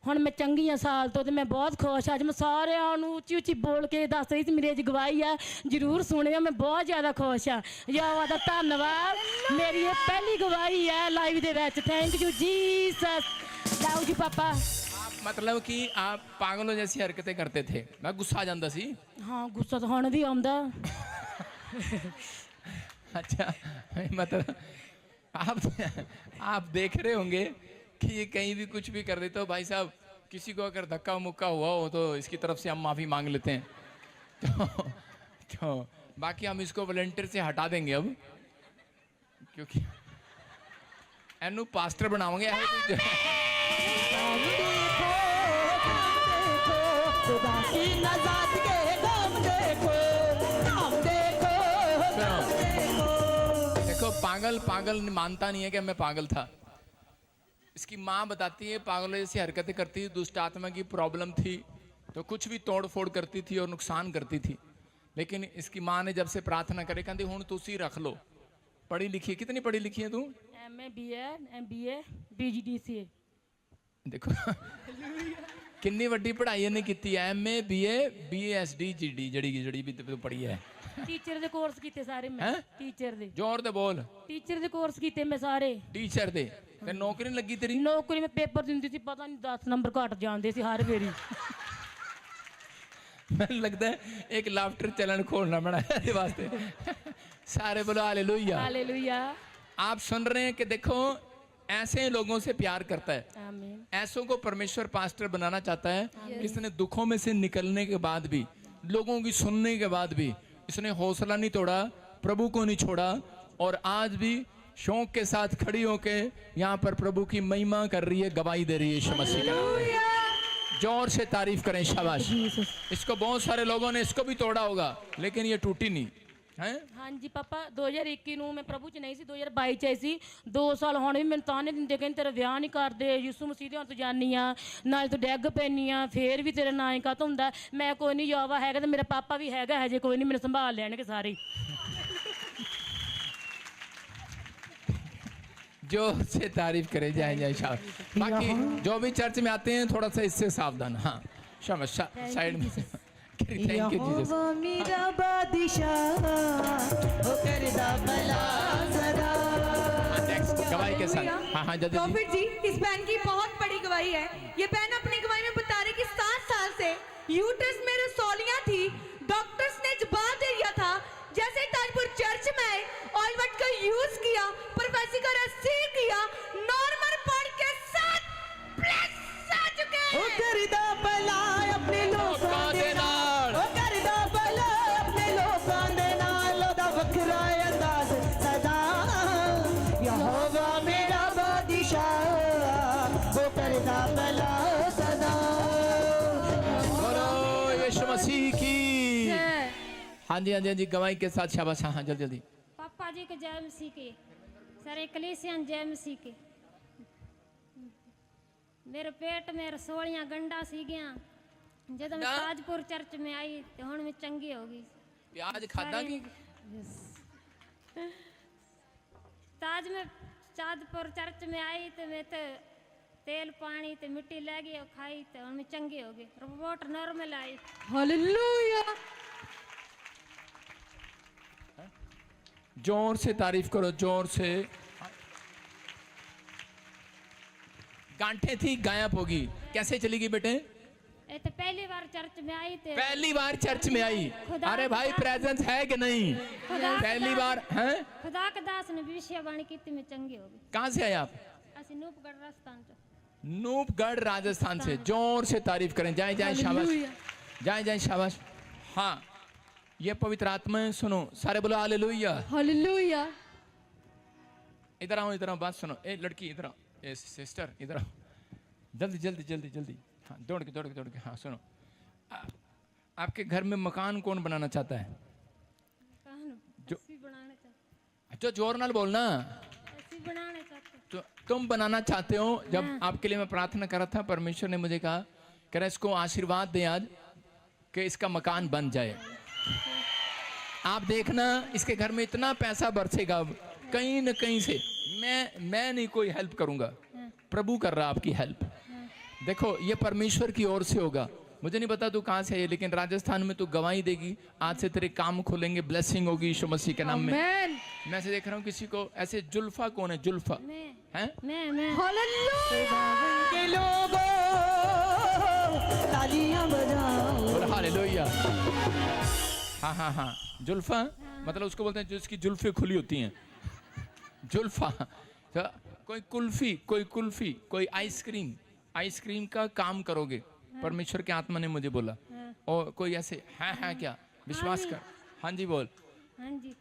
ਹੁਣ ਮੈਂ ਚੰਗੀ ਹਾਂ ਸਾਲ ਤੋਂ, ਤੇ ਮੈਂ ਬਹੁਤ ਖੁਸ਼। ਅੱਜ ਮੈਂ ਸਾਰਿਆਂ ਨੂੰ ਉੱਚੀ ਉੱਚੀ ਬੋਲ ਕੇ ਦੱਸ ਰਹੀ ਸੀ, ਮੇਰੀ ਅੱਜ ਗਵਾਹੀ ਆ, ਜ਼ਰੂਰ ਸੁਣਿਓ। ਮੈਂ ਬਹੁਤ ਜ਼ਿਆਦਾ ਖੁਸ਼ ਹਾਂ। ਯਹੋਵਾ ਦਾ ਧੰਨਵਾਦ, ਮੇਰੀ ਇਹ ਪਹਿਲੀ ਗਵਾਹੀ ਹੈ ਲਾਈਵ ਦੇ ਵਿੱਚ। Thank you Jesus. ਲਾਓ ਜੀ ਪਾਪਾ। मतलब कि आप पागलों जैसी हरकतें करते थे, मैं गुस्सा आ जाता सी। हाँ गुस्सा तो ਹੁਣ ਵੀ ਆਉਂਦਾ। अच्छा, मतलब आप देख रहे होंगे कि ये कहीं भी कुछ भी कर देते हो। भाई साहब, किसी को अगर धक्का मुक्का हुआ हो तो इसकी तरफ से हम माफ़ी मांग लेते हैं। तो बाकी हम इसको वॉलंटियर से हटा देंगे अब, क्योंकि एनू पास्टर बनाओगे। खुदा की नजात के काम देखो, काम देखो, काम देखो। देखो पागल मानता नहीं है कि मैं पागल था। इसकी माँ बताती है पागलों जैसी हरकतें करती थी, दुष्ट आत्मा की प्रॉब्लम थी, तो कुछ भी तोड़ फोड़ करती थी और नुकसान करती थी। लेकिन इसकी माँ ने जब से प्रार्थना करे, कहती हुण तुसी रख लो। पढ़ी लिखी है, कितनी पढ़ी लिखी है तू? MA BA MBA BGDCA। देखो कितनी वड्डी पढ़ाई इन्हें की है। MA BA BSD GD जड़ी भी तू पढ़ी है। ਟੀਚਰ ਦੇ ਕੋਰਸ ਕੀਤੇ ਸਾਰੇ ਮੈਂ। ਹੈਂ? ਟੀਚਰ ਦੇ जोर दे बोल। ਟੀਚਰ ਦੇ ਕੋਰਸ ਕੀਤੇ ਮੈਂ ਸਾਰੇ। टीचर दे ते नौकरी नहीं लगी तेरी? ਨੌਕਰੀ ਮੈਂ ਪੇਪਰ ਦਿੰਦੀ ਸੀ, ਪਤਾ ਨਹੀਂ 10 ਨੰਬਰ ਘੱਟ ਜਾਂਦੇ ਸੀ ਹਰ ਵਾਰੀ। मैंने लगता है एक लाफ्टर चैनल खोलना पड़ा है इसके वास्ते। सारे बोलो हालेलुया। हालेलुया। आप सुन रहे हैं कि देखो ऐसे लोगों से प्यार करता है, आमीन। ऐसों को परमेश्वर पास्टर बनाना चाहता है। किसने दुखों में से निकलने के बाद भी, लोगों की सुनने के बाद भी इसने हौसला नहीं तोड़ा, प्रभु को नहीं छोड़ा, और आज भी शौक के साथ खड़ी होके यहाँ पर प्रभु की महिमा कर रही है, गवाही दे रही है यीशु मसीह का नाम में। जोर से तारीफ करें, शाबाश। इसको बहुत सारे लोगों ने इसको भी तोड़ा होगा, लेकिन ये टूटी नहीं है। ਹਾਂਜੀ ਪਾਪਾ 2021 ਨੂੰ ਮੈਂ ਪ੍ਰਭੂ ਚ ਨਹੀਂ ਸੀ, 2022 ਚ ਆਈ ਸੀ। 2 ਸਾਲ ਹੁਣ ਵੀ ਮੈਨੂੰ ਤਾਨੇ ਦਿੰਦੇ, ਕਹਿੰਦੇ ਤੇਰਾ ਵਿਆਹ ਨਹੀਂ ਕਰਦੇ, ਯਿਸੂ ਮਸੀਹ ਦੇ ਹੱਥ ਜਾਨੀ ਆ, ਨਾਲ ਤੂੰ ਡੈਗ ਪੈਨੀ ਆ, ਫੇਰ ਵੀ ਤੇਰਾ ਨਾਂ ਹੀ ਕਾਤ ਹੁੰਦਾ। ਮੈਂ ਕੋਈ ਨਹੀਂ, ਯਹੋਵਾ ਹੈਗਾ ਤੇ ਮੇਰਾ ਪਾਪਾ ਵੀ ਹੈਗਾ, ਹਜੇ ਕੋਈ ਨਹੀਂ, ਮੈਨੂੰ ਸੰਭਾਲ ਲੈਣਗੇ ਸਾਰੇ। जोर से तारीफ करें, जय जय शाबाश। बाकी जो भी चर्च में आते हैं थोड़ा सा इससे सावधान। हाँ शाबाश, साइड में। Thank you Jesus. यहोवा मेरा बादशाह वो करदा भला सदा। नेक्स्ट गवाही के साथ। हाँ हाँ जल्दी। प्रॉफिट जी, इस बहन की बहुत बड़ी गवाही है। ये बहन अपनी गवाही में बता रही कि 7 साल से यूट्रस में रसौलियां थी, डॉक्टर्स ने जवाब दे दिया था। जैसे ही ताजपुर चर्च में आए, ऑयल वट का यूज किया, प्रोफेसी का रिसीव किया, नॉर्मल पढ़ के 7 प्लस आ चुके हैं। वो करदा भला अपने लोकां दे नाल, वो करदा भला अपने लोकां दे नाल, ओदा वखरा अंदाज सदा। यहोवा मेरा बादशाह वो करदा भला सदा। बोलो यीशु मसीह की। हाँ जी हाँ जी हाँ जी, गवाही के साथ शाबाश। हाँ हाँ जल्दी जल्दी। पापा जी के जय मसीह के, सारे कलीसियन जय मसीह के। मेरे पेट में रसोलियां गंडा सी गया, जब मैं ताजपुर चर्च में आई तो हुण मैं चंगी हो गई। प्याज खादा की ताजपुर चर्च में आई तो मैं तो तेल पानी तो मिट्टी ले गई और खाई तो हुण मैं चंगी हो गई, रिपोर्ट नॉर्मल आई। हालेलुया। जोर से तारीफ करो, जोर से। गांठें थी गायब होगी, कैसे चली गई बेटे? ये तो पहली बार चर्च में आई तो पहली बार चर्च में आई। अरे भाई प्रेजेंस है कि नहीं? पहली बार है। खुदा के दास ने भविष्यवाणी की थी, मैं चंगी हो गई। कहाँ से आए आप? असि नूपगढ़ राजस्थान से। नूपगढ़ राजस्थान से। जोर से तारीफ करें, जय जय शाबाश, जय जय शाबाश। हाँ ये पवित्र आत्मा सुनो, सारे बोलो हालेलुया। हालेलुया। इधर आओ बात सुनो। ए लड़की इधर आओ, ए सिस्टर इधर आओ, जल्दी जल्दी जल्दी जल्दी। हाँ दौड़ के। हाँ सुनो, आपके घर में मकान कौन बनाना चाहता है? जो अच्छा जोर नाल बोलना। तो तुम बनाना चाहते हो। जब आपके लिए मैं प्रार्थना कर रहा था, परमेश्वर ने मुझे कहा कह रहा इसको आशीर्वाद दे आज कि इसका मकान बन जाए। आप देखना इसके घर में इतना पैसा बरसेगा कहीं न कहीं से। मैं नहीं कोई हेल्प करूंगा, प्रभु कर रहा आपकी हेल्प। देखो ये परमेश्वर की ओर से होगा। मुझे नहीं पता तू कहाँ से है, लेकिन राजस्थान में तू गवाही देगी। आज से तेरे काम खुलेंगे, ब्लेसिंग होगी यीशु मसीह के नाम में। मैं से देख रहा हूँ किसी को ऐसे। जुल्फा कौन है? जुल्फा हैं? मैं के लोगों तालियां बजाओ। हालेलुया। हाँ जुल्फा मतलब उसको बोलते हैं जिसकी जुल्फे खुली होती हैं, जुल्फा। तो कोई कुल्फी, कोई आइसक्रीम का काम करोगे। परमेश्वर के आत्मा ने मुझे बोला। और कोई ऐसे हाँ क्या विश्वास कर। हाँ जी बोल। हाँ जी।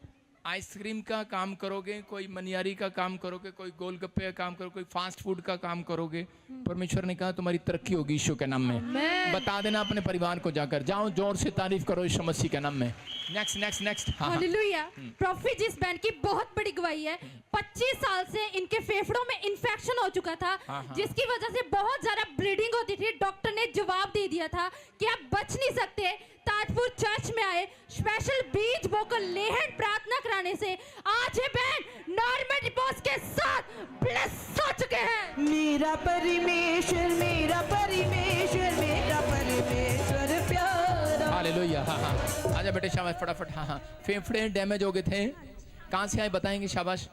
आइसक्रीम का काम करोगे, कोई मनियारी का काम करोगे, कोई गोलगप्पे का काम करोगे, कोई फास्ट फूड का काम करोगे। परमेश्वर ने कहा तुम्हारी तरक्की होगी यीशु के नाम में। बता देना अपने परिवार को जाकर। जाओ जोर से तारीफ करो यीशु मसीह के नाम में। नेक्स्ट। हालेलुया। प्रॉफिट जिस बैंड की बहुत बड़ी गवाही है। 25 साल से इनके फेफड़ों में इन्फेक्शन हो चुका था, जिसकी वजह से बहुत ज्यादा ब्लीडिंग होती थी। डॉक्टर ने जवाब दे दिया था कि आप बच नहीं सकते। ताजपुर चर्च में आए, स्पेशल बीज बोकर लेहन प्रार्थना कराने से आज ये बहन नॉर्मल रिपोर्ट के साथ ब्लेस हो चुके हैं। मेरा परमेश्वर प्यारा। हालेलुया। हाँ आजा बेटे शाबाश फटाफट। हाँ फेफड़े डैमेज हो गए थे। कहाँ से आए बताएंगे? शाबाश।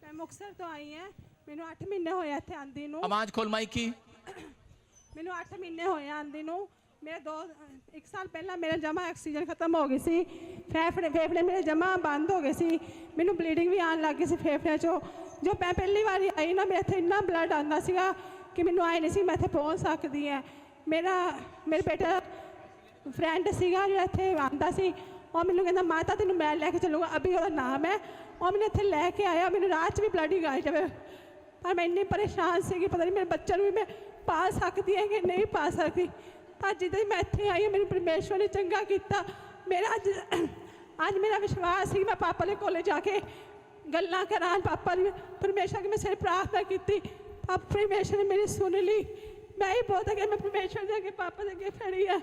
मैं मुक्तसर तो आई है। मैंने 8 महीने होए थे आंदी नू। आवाज खोल माइक की। मैंने 8 महीने होए आंदी नू। मेरे 1 साल पहला मेरा जमा ऑक्सीजन खत्म हो गई सी। फेफड़े मेरे जमा बंद हो गए सी। मैनू ब्लीडिंग भी आन लग गई सी फेफड़े चो। जो मैं पहली बार आई ना, मेरे इतना ब्लड आंदा सीगा कि मैनू आए नहीं सी मैं इत्थे पहुंच सकदी है। मेरे बेटा फ्रेंड सीगा जो इत्थे आंदा सी, और मैनू कहंदा माता तेनू मैं लैके चलूँगा, अभी ਉਹਦਾ नाम है। और मैंने इत्थे लैके आया। मैनू रात भी ब्लडिंग आई जाए, पर मैं इन्नी परेशान सी कि पता नहीं मेरे बच्चे भी मैं पा सकती है कि नहीं पा सकती। पर जिद्दां मैं इत्थे आई मेरे परमेश्वर ने चंगा किया। मेरा अज मेरा विश्वास ही मैं पापा के कोले जाके गल्लां करां। पापा ने परमेश्वर की मैं सिर प्रार्थना की, पापा परमेश्वर ने मेरी सुन ली। मैं ही बहुत अगर मैं परमेश्वर के अगे पापा के अगे खड़ी है।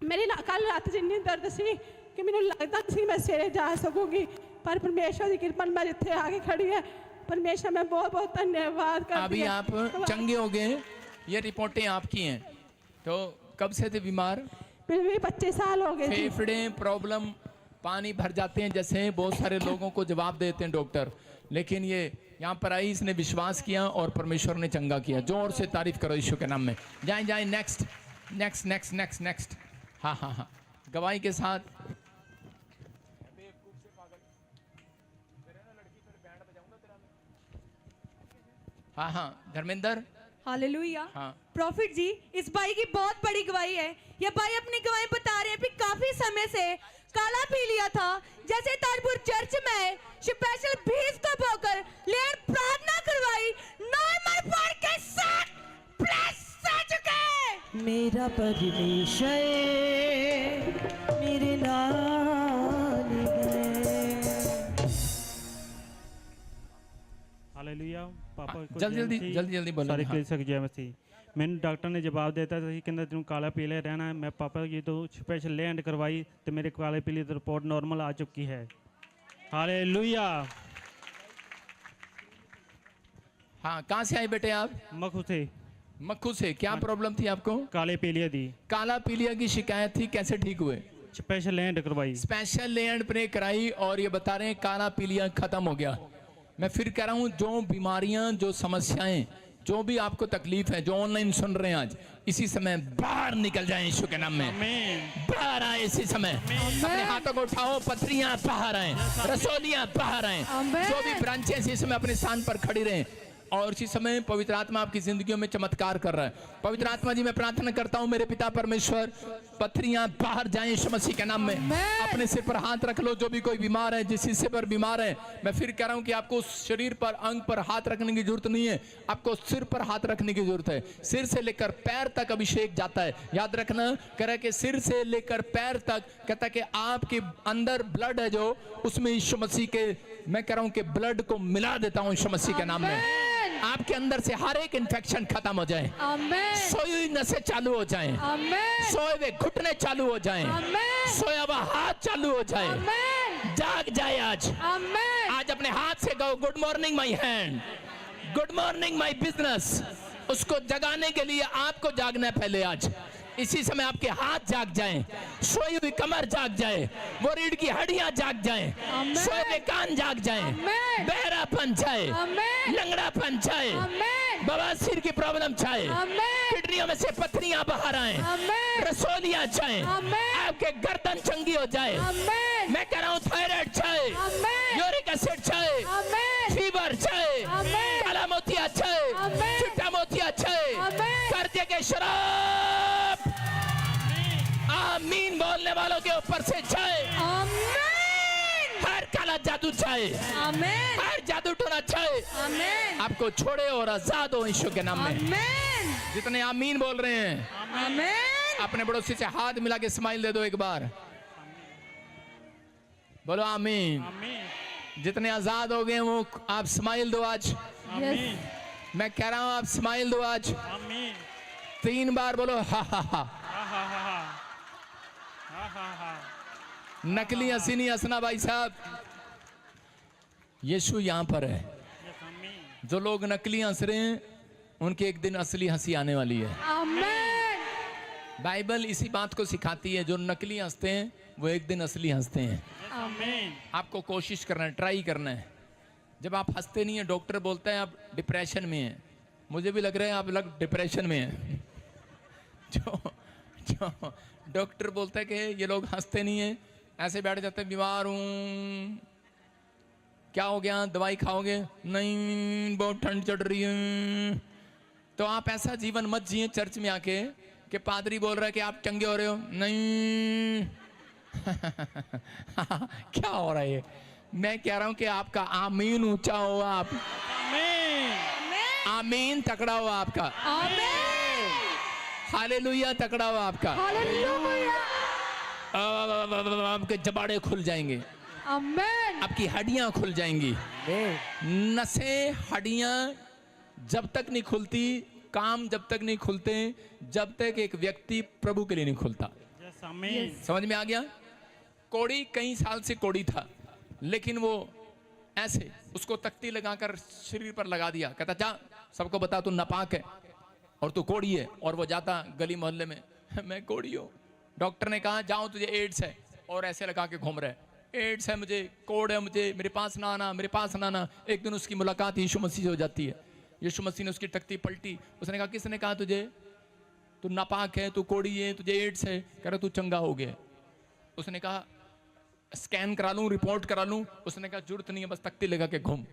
मेरी कल रात जिन्नी दर्द सी कि मैनूं लगदा सी मैं सवेरे जा सकूँगी, पर परमेश्वर की कृपा मैं जिथे आके खड़ी है परमेश्वर में बहुत बहुत धन्यवाद करती अभी हूँ। आप चंगे हो गए, ये रिपोर्टें आपकी हैं। तो कब से थे बीमार? फिर भी 25 साल हो गए थे। फेफड़े प्रॉब्लम, पानी भर जाते हैं जैसे बहुत सारे लोगों को जवाब देते हैं डॉक्टर, लेकिन ये यहाँ पर आई, इसने विश्वास किया और परमेश्वर ने चंगा किया। जोर से तारीफ करो यीशु के नाम में। जाएं जाएं, next next next next next. हाँ हाँ हाँ, गवाही के साथ। हाँ हाँ, धर्मेंद्र। हालेलुया। हाँ। प्रॉफिट जी, इस भाई की बहुत बड़ी गवाही है। ये भाई अपनी गवाही बता रहे हैं कि काफी समय से काला पी लिया था। जैसे ताजपुर चर्च में स्पेशल 20 कप होकर लेट प्रार्थना करवाई, नॉर्मल फॉर के साथ प्लस आ चुके। मेरा परमेश्वर मेरे नाल है। हालेलुया। पापा को जल्दी जल्दी जल्दी जल्दी बोलो। सारे हाँ। कलीसिया जय मसीह। मैंने डॉक्टर ने जवाब देता था कि तू काला पीले रहना है। मैं पापा की तो स्पेशल लैंड करवाई तो मेरे काले पीले तो रिपोर्ट नॉर्मल आ चुकी है। हालेलुया। हाँ, कहाँ से आए बेटे आप? मखू थे। मक्खू से। क्या प्रॉब्लम थी आपको? काले पीलिया दी। काला पीलिया की शिकायत थी, कैसे ठीक हुए? स्पेशल लैंड करवाई। स्पेशल लैंड प्रे कराई और ये बता रहे हैं काला पीलिया खत्म हो गया। मैं फिर कह रहा हूँ, जो बीमारियां, जो समस्याएं, जो भी आपको तकलीफ है, जो ऑनलाइन सुन रहे हैं आज, इसी समय बाहर निकल जाएं यीशु के नाम में। बाहर आए इसी समय। अपने हाथों को उठाओ, पथरियां बाहर आए, रसोलियां बाहर आए, जो भी ब्रांचेस इस समय अपने स्थान पर खड़ी रहे। और इसी समय पवित्र आत्मा आपकी जिंदगियों में चमत्कार कर रहा है। पवित्र आत्मा जी, मैं प्रार्थना करता हूँ मेरे पिता परमेश्वर, पथरियां बाहर जाएं यीशु मसीह के नाम में। अपने सिर पर हाथ रख लो। जो भी कोई बीमार है, जिस हिस्से पर बीमार है, मैं फिर कह रहा हूँ कि आपको उस शरीर पर, अंग पर हाथ रखने की जरूरत नहीं है, आपको सिर पर हाथ रखने की जरूरत है। सिर से लेकर पैर तक अभिषेक जाता है। याद रखना, कह रहा है कि सिर से लेकर पैर तक, कहता है कि आपके अंदर ब्लड है जो, उसमें यीशु मसीह के, मैं कह रहा हूँ कि ब्लड को मिला देता हूँ यीशु मसीह के नाम में। आपके अंदर से हर एक इन्फेक्शन खत्म हो जाए। सोई हुई नसें चालू हो जाएं। सोए हुए घुटने चालू हो जाएं। सोया हुआ हाथ चालू हो जाए। जाग जाए आज। आज अपने हाथ से कहो, good morning my hand, good morning my business. उसको जगाने के लिए आपको जागना है पहले। आज इसी समय आपके हाथ जाग जाएं, सोई हुई कमर जाग जाए, वो रीढ़ की हड्डियां जाग जाएं, सोए हुए कान जाग जाएं, बहरापन जाए, लंगड़ापन जाए, बवासीर की प्रॉब्लम जाए, किडनियों में से पथरियां बाहर आए, रसोलियां जाए, आपके गर्दन चंगी हो जाए। मैं कह रहा हूँ थायराइड जाए, यूरिक एसिड जाए, फीवर जाए, काला मोतिया जाए, चिट्टा मोतिया जाए, कर्जे के शराब आमीन बोलने वालों के ऊपर से जाए। हर काला जादू जाए, हर जादू टोना जाए, आपको छोड़े और आजाद हो यीशु के नाम में। जितने आमीन बोल रहे हैं, अपने पड़ोसी से हाथ मिला के स्माइल दे दो एक बार, बोलो आमीन। जितने आजाद हो गए वो आप स्माइल दो आज। मैं कह रहा हूं आप स्माइल दो आज। 3 बार बोलो हा हा हा। नकली हंसी नहीं हंसना भाई साहब, यीशु यहां पर है। जो लोग नकली हंस रहे हैं उनके एक दिन असली हंसी आने वाली है। बाइबल इसी बात को सिखाती है, जो नकली हंसते हैं वो एक दिन असली हंसते हैं। आपको कोशिश करना है, ट्राई करना है। जब आप हंसते नहीं है, डॉक्टर बोलता है आप डिप्रेशन में हैं। मुझे भी लग रहा है आप डिप्रेशन में हैं। जो डॉक्टर बोलता है कि ये लोग हंसते नहीं है, ऐसे बैठ जाते हैं, बीमार हूँ, क्या हो गया, दवाई खाओगे? नहीं, बहुत ठंड चढ़ रही है। तो आप ऐसा जीवन मत जिए चर्च में आके कि पादरी बोल रहा है कि आप चंगे हो रहे हो। नहीं क्या हो रहा है? मैं कह रहा हूं कि आपका आमीन ऊंचा हो, आप आमीन तकड़ा हो आपका, हालेलुया तकड़ा हो आपका, आपके जबाड़े खुल जाएंगे, आपकी हड्डियां खुल जाएंगी। नसें, हड्डियां जब तक नहीं खुलती, काम जब तक नहीं खुलते, जब तक एक व्यक्ति प्रभु के लिए नहीं खुलता। समझ में आ गया? कोड़ी कई साल से कोड़ी था, लेकिन वो ऐसे उसको तख्ती लगाकर शरीर पर लगा दिया, कहता जा सबको बता तू नापाक है और तू कोढ़ी है। और वो जाता गली मोहल्ले में, मैं कोढ़ी हूँ। डॉक्टर ने कहा जाओ तुझे एड्स है, और ऐसे लगा के घूम रहा है, एड्स है मुझे, कोढ़ है मुझे, मेरे पास ना आना, मेरे पास ना आना। एक दिन उसकी मुलाकात यीशु मसीह से हो जाती है। यीशु मसीह ने उसकी तख्ती पलटी, उसने कहा किसने कहा तुझे तू नापाक है, तू कोढ़ी है, तुझे एड्स है? कह रहा तू चंगा हो गया। उसने कहा स्कैन करा लूं, रिपोर्ट करा लूं? उसने कहा जरूरत नहीं है, बस तख्ती लगा के घूम,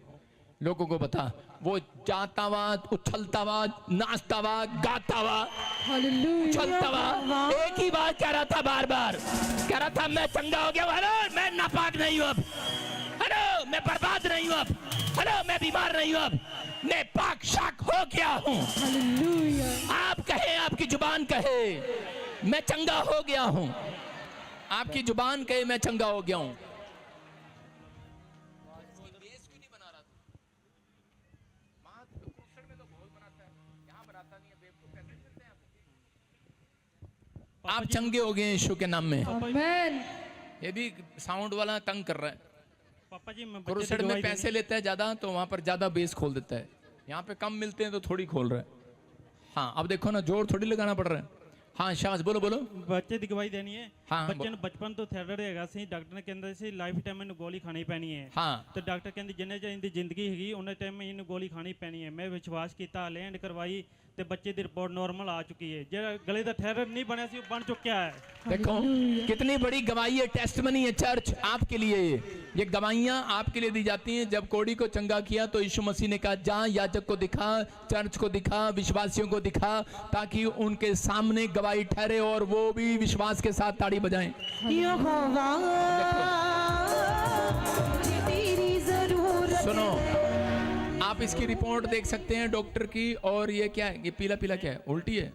लोगों को बता। वो जाता हुआ, उछलता हुआ, नाचता हुआ, गाता हुआ, उछलता हुआ, एक ही बात कह रहा था बार बार, कह रहा था मैं चंगा हो गया। हेलो मैं नापाक नहीं हूं अब, हेलो मैं बर्बाद नहीं हूं अब, हेलो मैं बीमार नहीं हूं अब, मैं पाक शाक हो गया हूं। आप कहे, आपकी जुबान कहे मैं चंगा हो गया हूं, आपकी जुबान कहे मैं चंगा हो गया हूं। आप चंगे हो गए यीशु के नाम में। आमीन। ये भी साउंड वाला तंग कर रहा है। पापा जी मैं क्रूसेड में पैसे लेता है ज्यादा, तो वहां पर ज्यादा बेस खोल देता है। यहाँ पे कम मिलते हैं तो थोड़ी खोल रहा है। हाँ अब देखो ना, जोर थोड़ी लगाना पड़ रहा है। हाँ शाबाश, बोलो बोलो। ਬੱਚੇ ਦੀ ਗਵਾਹੀ ਦੇਣੀ ਹੈ। हाँ, ਬੱਚੇ ਨੂੰ ਬਚਪਨ ਤੋਂ ਥਾਇਰਾਇਡ ਹੈਗਾ ਸੀ, ਡਾਕਟਰ ਨੇ ਕਹਿੰਦਾ ਸੀ ਲਾਈਫ ਟਾਈਮ ਇਹਨੂੰ ਗੋਲੀ ਖਾਣੀ ਪੈਣੀ ਹੈ। हाँ ਤੇ ਡਾਕਟਰ ਕਹਿੰਦੇ ਜਿੰਨੇ ਚਿਰ ਇਹਦੀ ਜ਼ਿੰਦਗੀ ਹੈਗੀ ਉਹਨੇ ਟਾਈਮ ਇਹਨੂੰ ਗੋਲੀ ਖਾਣੀ ਪੈਣੀ ਹੈ। ਮੈਂ ਵਿਸ਼ਵਾਸ ਕੀਤਾ, ਲੈਂਡ ਕਰਵਾਈ ਤੇ ਬੱਚੇ ਦੀ ਰਿਪੋर्ट नॉर्मल आ चुकी है। ਜਿਹੜਾ ਗਲੇ ਦਾ ਥਾਇਰਾਇਡ नहीं बनया ਸੀ ਉਹ बन चुका है। देखो कितनी बड़ी गवाही है, टेस्टमनी है चर्च आपके लिए। ये गवाहियां आपके लिए दी जाती हैं। जब कोढ़ी को चंगा किया तो यीशु मसीह ने कहा जा याजक को दिखा, चर्च को दिखा, विश्वासियों को दिखा, ताकि उनके सामने गवाही ठहरे और वो भी विश्वास के साथ ताड़ी बजाएं। सुनो, आप इसकी रिपोर्ट देख सकते हैं डॉक्टर की। और ये क्या है, ये पीला पीला क्या है, उल्टी है,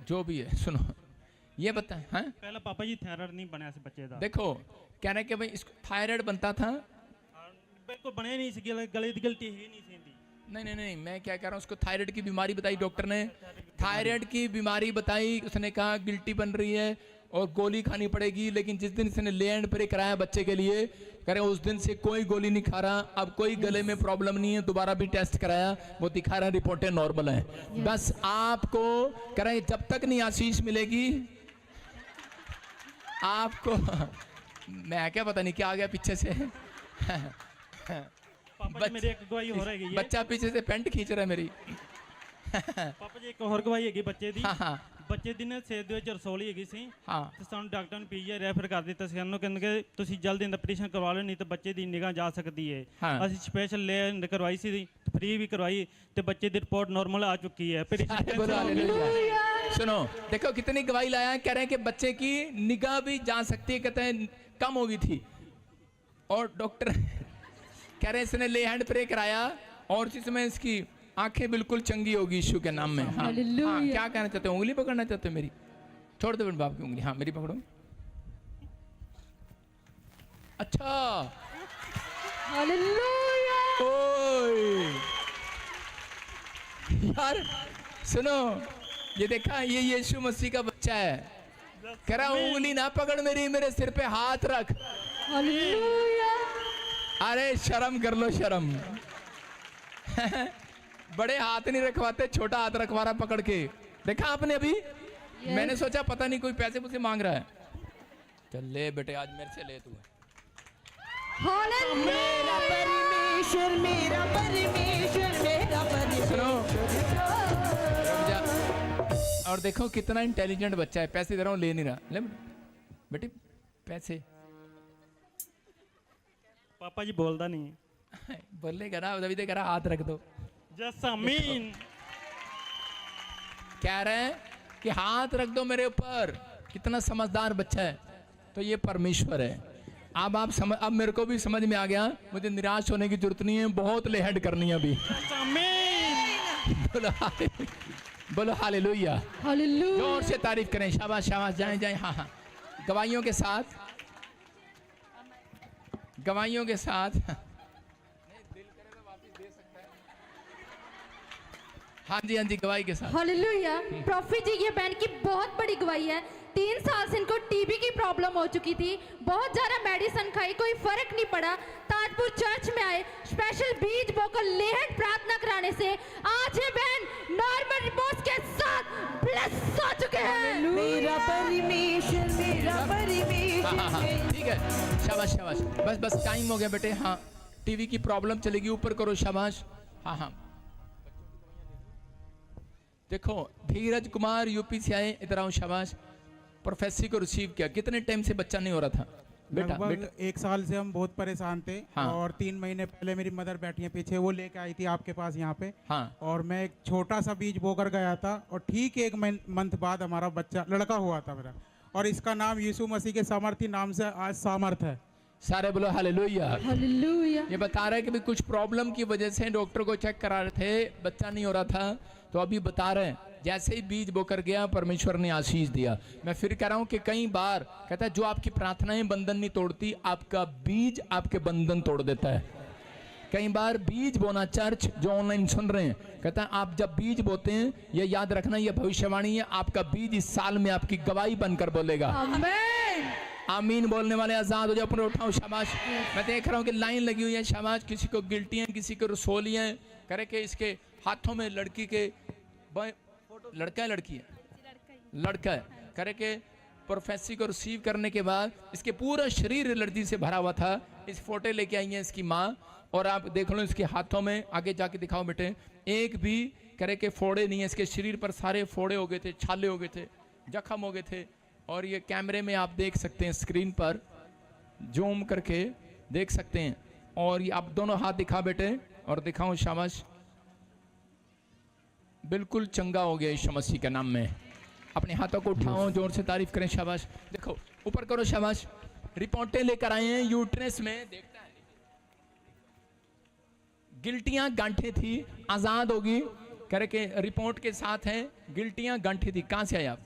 जो भी है। सुनो ये बता, हाँ ਪਹਿਲਾਂ ਪਾਪਾ ਜੀ ਥਾਇਰਾਇਡ ਨਹੀਂ ਬਣਿਆ ਸੀ ਬੱਚੇ ਦਾ। देखो कह रहे हैं कि भाई इसको थायराइड बनता था। ਬਿਲਕੁਲ ਬਣਿਆ ਨਹੀਂ ਸੀ, ਗਲੇ ਦੀ ਗਲਤੀ ਹੀ नहीं थी। नहीं नहीं नहीं, मैं क्या कह रहा हूँ, उसको थायराइड की बीमारी बताई डॉक्टर ने, थायराइड की बीमारी बताई। उसने कहा गिल्टी बन रही है और गोली खानी पड़ेगी। लेकिन जिस दिन इसने ले एंड प्रे कराया बच्चे के लिए, कह रहे उस दिन से कोई गोली नहीं खा रहा, अब कोई गले में प्रॉब्लम नहीं है। दोबारा भी टेस्ट कराया, वो दिखा रहा है रिपोर्टें नॉर्मल है। बस आपको कह रहे हैं जब तक नहीं आशीष मिलेगी आपको मैं क्या पता नहीं क्या आ गया पीछे से ਪਾਪਾ ਜੀ ਮੇਰੀ ਇੱਕ ਗਵਾਹੀ ਹੋਰ ਹੈਗੀ ਹੈ। बच्चा पीछे से पेंट खींच रहा है मेरी ਪਾਪਾ ਜੀ ਇੱਕ ਹੋਰ ਗਵਾਹੀ ਹੈਗੀ ਬੱਚੇ ਦੀ। हाँ हाँ ਬੱਚੇ ਦੀ ਨੇ ਸਿਰ ਦੇ ਵਿੱਚ ਰਸੌਲੀ ਹੈਗੀ ਸੀ हाँ ਤੇ ਸਾਨੂੰ ਡਾਕਟਰ ਨੇ ਪੀਜੀ ਰੈਫਰ ਕਰ ਦਿੱਤਾ ਸੀ। ਸਾਨੂੰ ਕਹਿੰਦੇ ਕਿ ਤੁਸੀਂ ਜਲਦੀ ਆਪਰੇਸ਼ਨ ਕਰਵਾ ਲਓ, ਨਹੀਂ ਤਾਂ ਬੱਚੇ ਦੀ ਨਿਗਾਹ ਜਾ ਸਕਦੀ ਹੈ। ਹਾਂ। ਅਸੀਂ ਸਪੈਸ਼ਲ ਲੈਂਡ ਕਰਵਾਈ ਸੀ, ਫ੍ਰੀ ਵੀ ਕਰਵਾਈ ਤੇ ਬੱਚੇ ਦੀ ਰਿਪੋर्ट ਨॉर्मल आ चुकी है। फिर बोलो हालेलुया। सुनो देखो कितनी गवाही लाया है। कह रहे हैं कि बच्चे की निगाह भी जा सकती है, कहते हैं कम हो गई थी। और डॉक्टर कह रहे हैं इसने ले हैंड प्रे कराया और जिसमें इसकी आंखें बिल्कुल चंगी होगी यीशु के नाम में। हाँ, हाँ, क्या कहना चाहते हो, उंगली पकड़ना चाहते हो मेरी? छोड़ दो बाप की उंगली, हाँ मेरी पकड़ो। अच्छा ओए यार सुनो, ये देखा, ये यीशु मसीह का बच्चा है। कह रहा उंगली ना पकड़ मेरी, मेरे सिर पे हाथ रख। अरे शर्म कर लो, शर्म बड़े हाथ नहीं रखवाते, छोटा हाथ रखवा रहा पकड़ के। देखा आपने अभी? मैंने सोचा पता नहीं कोई पैसे मुझसे मांग रहा है। चल ले बेटे, आज मेरे से ले तू। मेरा परमेश्वर, मेरा परमेश्वर, मेरा परमेश्वर। और देखो कितना इंटेलिजेंट बच्चा है, पैसे दे रहा हूँ ले नहीं रहा। ले बेटी पैसे। ਪਾਪਾ ਜੀ ਬੋਲਦਾ ਨਹੀਂ ਹੈ। बोलेगा ना, अभी तो कह रहा हाथ रख दो। जस्ट अमीन। कह रहे हैं कि हाथ रख दो मेरे ऊपर। कितना समझदार बच्चा है। तो ये परमेश्वर है। अब आप समझ, अब मेरे को भी समझ में आ गया, मुझे निराश होने की जरूरत नहीं है, बहुत लेहड करनी है अभी। बोलो हालेलुया। जोर से तारीफ करें, शाबाश शाबाश, जाएं जाएं। हाँ हाँ, गवाहियों के साथ, गवाहियों के साथ। हाँ जी हाँ जी, गवाही के साथ। हालेलुया। प्रॉफिट जी, ये बहन की बहुत बड़ी गवाही है। 3 साल से इनको टीबी की प्रॉब्लम हो चुकी थी, बहुत ज़्यादा मेडिसिन खाई, कोई फर्क नहीं पड़ा। ताजपुर चर्च में आए, स्पेशल बीज बोकर लेहन प्रार्थना कराने से आज ये बहन नॉर्मल रिपोर्ट्स के साथ ब्लेस हो चुके हैं। मेरा परमेश्वर, मेरा परमेश्वर। ठीक है, शाबाश शाबाश, बस बस टाइम हो गया बेटे। हाँ, टीवी की प्रॉब्लम चलेगी, ऊपर करो, शाबाश। हाँ हाँ, देखो धीरज कुमार यूपी से आए, इधर आओ, शाबाश। प्रोफेसर को रिसीव किया, कितने टाइम से बच्चा नहीं हो रहा था बेटा? लगभग 1 साल से हम बहुत परेशान थे। हाँ। और 3 महीने पहले मेरी मदर बैठी है पीछे, वो लेके आई थी आपके पास यहाँ पे। हाँ। और मैं एक छोटा सा बीज बोकर गया था और ठीक 1 मंथ बाद हमारा बच्चा लड़का हुआ था मेरा, और इसका नाम यीशु मसीह के सामर्थी नाम से आज सामर्थ है। सारे बोलो हालेलुया। हालेलुया। ये बता रहे हैं कि भी कुछ प्रॉब्लम की वजह से डॉक्टर को चेक करा रहे थे, बच्चा नहीं हो रहा था, तो अभी बता रहे हैं जैसे ही बीज बोकर गया परमेश्वर ने आशीष दिया। मैं फिर कह रहा हूं कि कई बार कहता है जो आपकी प्रार्थनाएं बंधन नहीं तोड़ती, आपका बीज आपके बंधन तोड़ देता है। कई बार बीज बोना, चर्च जो ऑनलाइन सुन रहे हैं, कहता है आप जब बीज बोते हैं, ये याद रखना, ये भविष्यवाणी है, आपका बीज इस साल में आपकी गवाही बनकर बोलेगा। आमीन। आमीन बोलने वाले आजाद हो जाओ, अपने उठाओ, शाबाश। मैं देख रहा हूँ कि लाइन लगी हुई है, शाबाश। किसी को गिल्टियां, किसी को रसोलियां, करे कि इसके हाथों में लड़की के लड़का है, लड़की है, लड़का है, करे के प्रोफेसर को रिसीव करने के बाद इसके पूरा शरीर एलर्जी से भरा हुआ था। इस फोटो लेके आई है इसकी माँ, और आप देख लो इसके हाथों में, आगे जाके दिखाओ बेटे, एक भी करे के फोड़े नहीं है, इसके शरीर पर सारे फोड़े हो गए थे, छाले हो गए थे, जख्म हो गए थे। और ये कैमरे में आप देख सकते हैं, स्क्रीन पर जूम करके देख सकते हैं। और ये आप दोनों हाथ दिखा बेटे, और दिखाओ, शाबाश, बिल्कुल चंगा हो गया यीशु मसीह के नाम में। अपने हाथों को उठाओ, जोर से तारीफ करें, शाबाश। देखो ऊपर करो, शाबाश। रिपोर्टें लेकर आए हैं, यूट्रस में देखता है गिल्टियां गांठें थी, आजाद होगी, करे के रिपोर्ट के साथ है, गिल्टियां गांठें थी। कहां से आए आप?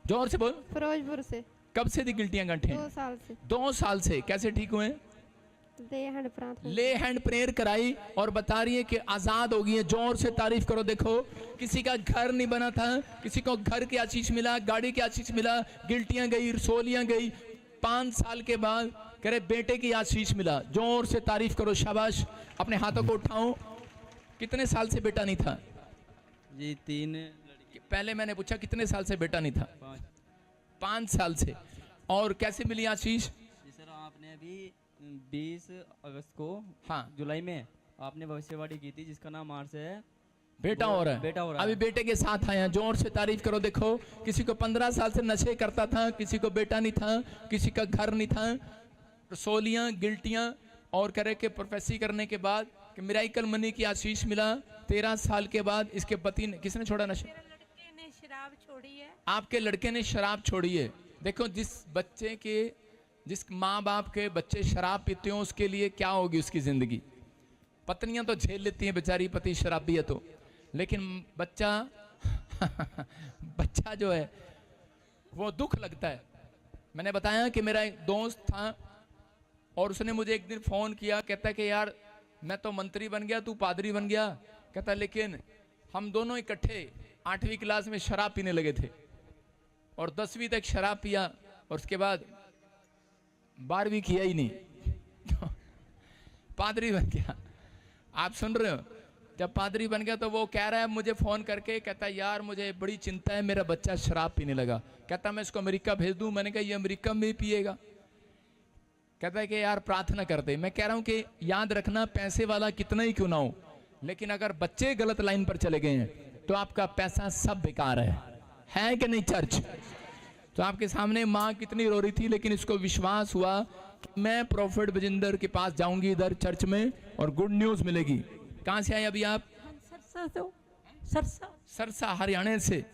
जोर से बोल। फिरोजपुर से। कब से थी गिल्टियां गांठें? 2 साल से। 2 साल से। कैसे ठीक हुए? ले हैंड प्रेयर कराई और बता रही है कि आजाद हो गई है। जोर से तारीफ करो। देखो किसी का घर नहीं बना था, किसी को घर की आशीष मिला, गाड़ी की आशीष मिला, गिल्टियां गई, रसोलियां गई, 5 साल के बाद करे बेटे की आशीष मिला। जोर से तारीफ करो, शाबाश। अपने हाथों को उठाओ। कितने साल से बेटा नहीं था जी? 3। पहले मैंने पूछा कितने साल से बेटा नहीं था? 5 साल से। और कैसे मिली आशीष? सर आपने अभी 20 अगस्त को, हाँ, जुलाई में आपने भविष्यवाणी की थी जिसका नाम मार्च है, बेटा हो रहा है। बेटा हो रहा अभी है। बेटे के साथ आए हैं। जोर से तारीफ करो। देखो किसी को 15 साल से नशे करता था, किसी को बेटा नहीं था, किसी का घर नहीं था, रसोलियां, गिल्टियां, और करे के प्रोफेसी करने के बाद कि मिराइकल मनी की आशीष मिला। 13 साल के बाद इसके पति ने, किसने छोड़ा नशे? लड़के ने शराब छोड़ी है। आपके लड़के ने शराब छोड़ी है। देखो जिस बच्चे के, जिस माँ बाप के बच्चे शराब पीते हो, उसके लिए क्या होगी उसकी जिंदगी। पत्नियां तो झेल लेती हैं बेचारी, पति शराबी है तो, लेकिन बच्चा बच्चा जो है वो दुख लगता है। मैंने बताया कि मेरा एक दोस्त था और उसने मुझे एक दिन फोन किया, कहता है कि यार मैं तो मंत्री बन गया, तू पादरी बन गया। कहता लेकिन हम दोनों इकट्ठे 8वीं क्लास में शराब पीने लगे थे और 10वीं तक शराब पिया और उसके बाद 12वीं किया ही नहीं पादरी बन गया। आप सुन रहे हो? जब पादरी बन गया तो वो कह रहा है मुझे फोन करके, कहता यार मुझे बड़ी चिंता है, मेरा बच्चा शराब पीने लगा। कहता मैं इसको अमेरिका भेज दूं। मैंने कहा ये अमेरिका में भी पिएगा? कहता है कि यार प्रार्थना करते। मैं कह रहा हूं कि याद रखना, पैसे वाला कितना ही क्यों ना हो, लेकिन अगर बच्चे गलत लाइन पर चले गए हैं तो आपका पैसा सब बेकार है कि नहीं चर्च? तो आपके सामने माँ कितनी रो रही थी, लेकिन इसको विश्वास हुआ कि मैं प्रोफेट बजिंदर के पास जाऊंगी इधर चर्च में और गुड न्यूज मिलेगी। कहां से आए अभी आप? सरसा हरियाणा से।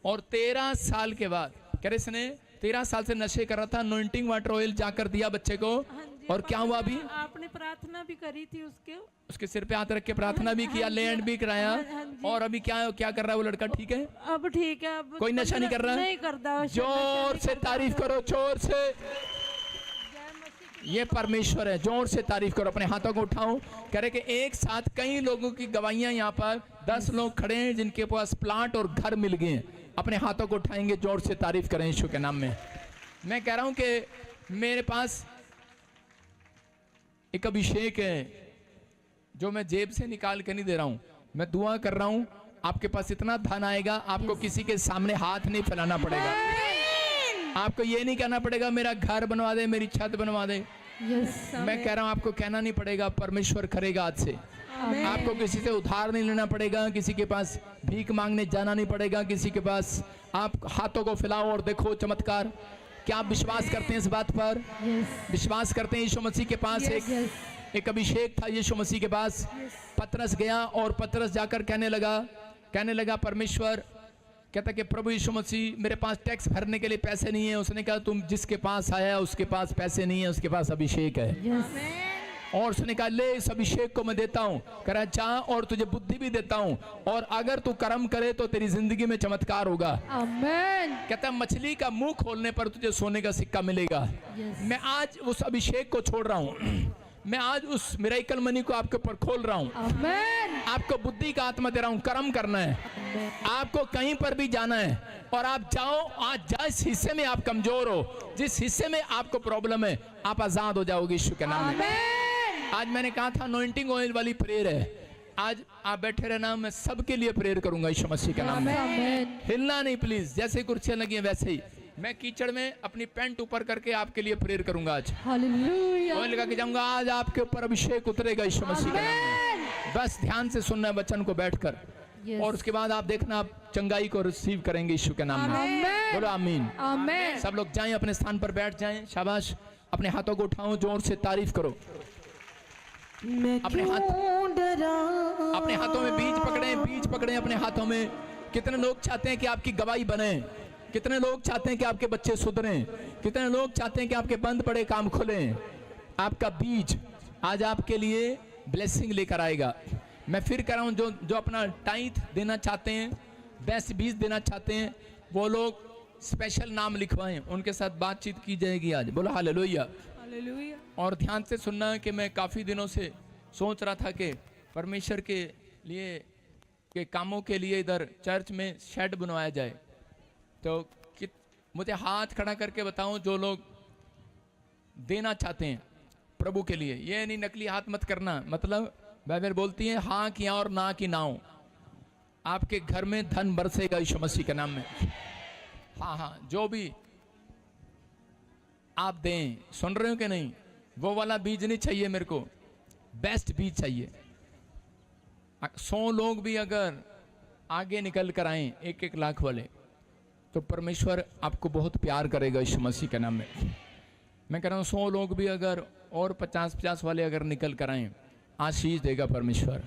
और 13 साल के बाद कह रहे इसने 13 साल से नशे कर रहा था, अनॉइंटिंग वाटर ऑयल जाकर दिया बच्चे को। और क्या हुआ अभी? आपने प्रार्थना भी करी थी उसके सिर पे हाथ रख के प्रार्थना भी किया, लैंड भी कराया। और अभी क्या कर रहा है वो लड़का? ठीक है, अब ठीक है। अब कोई नशा नहीं कर रहा है? नहीं करता। जोर से तारीफ करो, जोर से। ये परमेश्वर है। जोर से तारीफ करो। अपने हाथों को उठाओ। कह रहे कि एक साथ कई लोगों की गवाहियां यहाँ पर 10 लोग खड़े हैं जिनके पास प्लाट और घर मिल गए हैं। अपने हाथों को उठाएंगे, जोर से तारीफ करें यीशु के नाम में। मैं कह रहा हूं कि मेरे पास एक अभिषेक है जो मैं जेब से निकाल के नहीं दे रहा हूं, मैं दुआ कर रहा हूं आपके पास इतना धन आएगा, आपको किसी के सामने हाथ नहीं फैलाना पड़ेगा। आपको ये नहीं कहना पड़ेगा मेरा घर बनवा दे, मेरी छत बनवा दे। मैं कह रहा हूं आपको कहना नहीं पड़ेगा, परमेश्वर करेगा आज से। आपको किसी से उधार नहीं लेना पड़ेगा, किसी के पास भीख मांगने जाना नहीं पड़ेगा, किसी के पास। आप हाथों को फैलाओ और देखो चमत्कार। क्या आप विश्वास करते हैं इस बात पर? विश्वास करते हैं यीशु मसीह के पास एक अभिषेक था यीशु मसीह के पास। पतरस गया और पतरस जाकर कहने लगा परमेश्वर, कहता कि प्रभु यीशु मसीह मेरे पास टैक्स भरने के लिए पैसे नहीं है। उसने कहा तुम जिसके पास आया उसके पास पैसे नहीं है, उसके पास अभिषेक है। और उसने कहा ले इस अभिषेक को मैं देता हूँ, कह रहा जा और तुझे बुद्धि भी देता हूँ, और अगर तू कर्म करे तो तेरी जिंदगी में चमत्कार होगा। आमीन। कहता मछली का मुंह खोलने पर तुझे सोने का सिक्का मिलेगा। मैं आज उस अभिषेक को छोड़ रहा हूँ, मैं आज उस मिरेकल मनी को आपके ऊपर खोल रहा हूँ। आपको बुद्धि का आत्मा दे रहा हूँ, कर्म करना है। आपको कहीं पर भी जाना है और आप जाओ, आज जिस हिस्से में आप कमजोर हो, जिस हिस्से में आपको प्रॉब्लम है, आप आजाद हो जाओगे यीशु के नाम में। आज मैंने कहा था अनॉइंटिंग ऑयल वाली प्रेयर है। आज आप बैठे रहना, मैं सबके लिए प्रेयर करूंगा यीशु मसीह के नाम में। हिलना नहीं प्लीज, जैसे कुर्सियां लगी हैं वैसे ही। मैं कीचड़ में अपनी पैंट ऊपर करके आपके लिए प्रेयर करूंगा आज। हालेलुया। ऑयल लगा के जाऊंगा, आज आपके ऊपर अभिषेक उतरेगा यीशु मसीह के नाम में। बस ध्यान से सुनना है वचन को बैठकर, और उसके बाद आप देखना आप चंगाई को रिसीव करेंगे यीशु के नाम में। बोलो आमीन। सब लोग जाएं अपने स्थान पर बैठ जाएं। शाबाश। अपने हाथों को उठाओ, जोर से तारीफ करो। अपने हाथों में बीज पकड़े अपने हाथों में। कितने लोग चाहते हैं कि आपकी गवाही बने? कितने लोग चाहते हैं कि आपके बच्चे सुधरें? कितने लोग चाहते हैं कि आपके बंद पड़े काम खुलें? आपका बीज आज आपके लिए ब्लेसिंग लेकर आएगा। मैं फिर कह रहा हूं, जो अपना टाइथ देना चाहते हैं, बेस्ट बीज देना चाहते हैं, वो लोग स्पेशल नाम लिखवाएं, उनके साथ बातचीत की जाएगी आज। बोलो हालेलुया। और ध्यान से सुनना कि मैं काफ़ी दिनों से सोच रहा था कि परमेश्वर के लिए के कामों के लिए इधर चर्च में शेड बनवाया जाए। तो मुझे हाथ खड़ा करके बताऊं जो लोग देना चाहते हैं प्रभु के लिए। ये नहीं नकली हाथ मत करना, मतलब बाइबल बोलती है हाँ किया और ना की नाओ। आपके घर में धन बरसेगा यीशु मसीह के नाम में। हाँ, जो भी आप दें, सुन रहे हो कि नहीं? वो वाला बीज नहीं चाहिए मेरे को, बेस्ट बीज चाहिए। 100 लोग भी अगर आगे निकल कर आए 1-1 लाख वाले, तो परमेश्वर आपको बहुत प्यार करेगा यीशु मसीह के नाम में। मैं कह रहा हूँ 100 लोग भी अगर और 50-50 वाले अगर निकल कर आए, आशीष देगा परमेश्वर।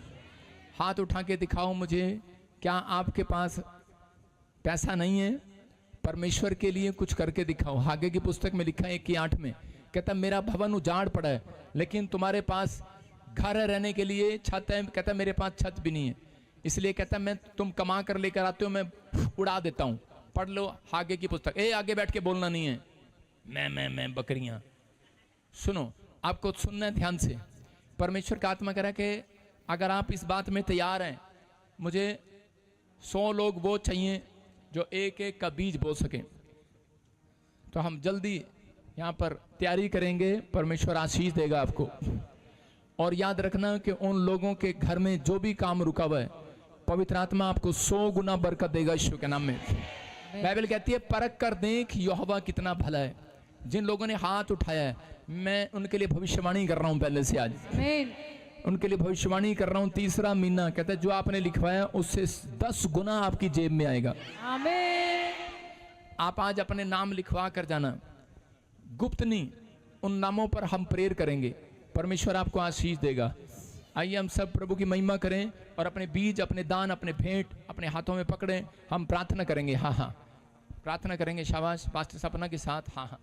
हाथ उठा के दिखाओ मुझे, क्या आपके पास पैसा नहीं है? परमेश्वर के लिए कुछ करके दिखाओ। हागे की पुस्तक में लिखा है 1:8 में, कहता मेरा भवन उजाड़ पड़ा है लेकिन तुम्हारे पास घर है रहने के लिए, छत है। कहता मेरे पास छत भी नहीं है, इसलिए कहता मैं तुम कमा कर लेकर आते हो, मैं उड़ा देता हूँ। पढ़ लो हागे की पुस्तक। आगे बैठ के बोलना नहीं है, मैं बकरियां। सुनो, आपको सुनना है ध्यान से। परमेश्वर का आत्मा कह रहा है कि अगर आप इस बात में तैयार हैं, मुझे 100 लोग वो चाहिए जो 1-1 का बीज बो सके। तो हम जल्दी यहाँ पर तैयारी करेंगे, परमेश्वर आशीष देगा आपको। और याद रखना कि उन लोगों के घर में जो भी काम रुका हुआ है, पवित्र आत्मा आपको 100 गुना बरकत देगा यीशु के नाम में। बाइबल कहती है परख कर देख यहोवा कितना भला है। जिन लोगों ने हाथ उठाया है, मैं उनके लिए भविष्यवाणी कर रहा हूँ पहले से आज। उनके लिए भविष्यवाणी कर रहा हूँ। 3रा महीना कहता है जो आपने लिखवाया उससे 10 गुना आपकी जेब में आएगा। आमीन। आप आज अपने नाम लिखवा कर जाना, गुप्त नहीं, उन नामों पर हम प्रेयर करेंगे, परमेश्वर आपको आशीष देगा। आइए हम सब प्रभु की महिमा करें और अपने बीज, अपने दान, अपने भेंट अपने हाथों में पकड़ें। हम प्रार्थना करेंगे। हाँ, प्रार्थना करेंगे। शाबाश, पास्टर सपना के साथ। हाँ,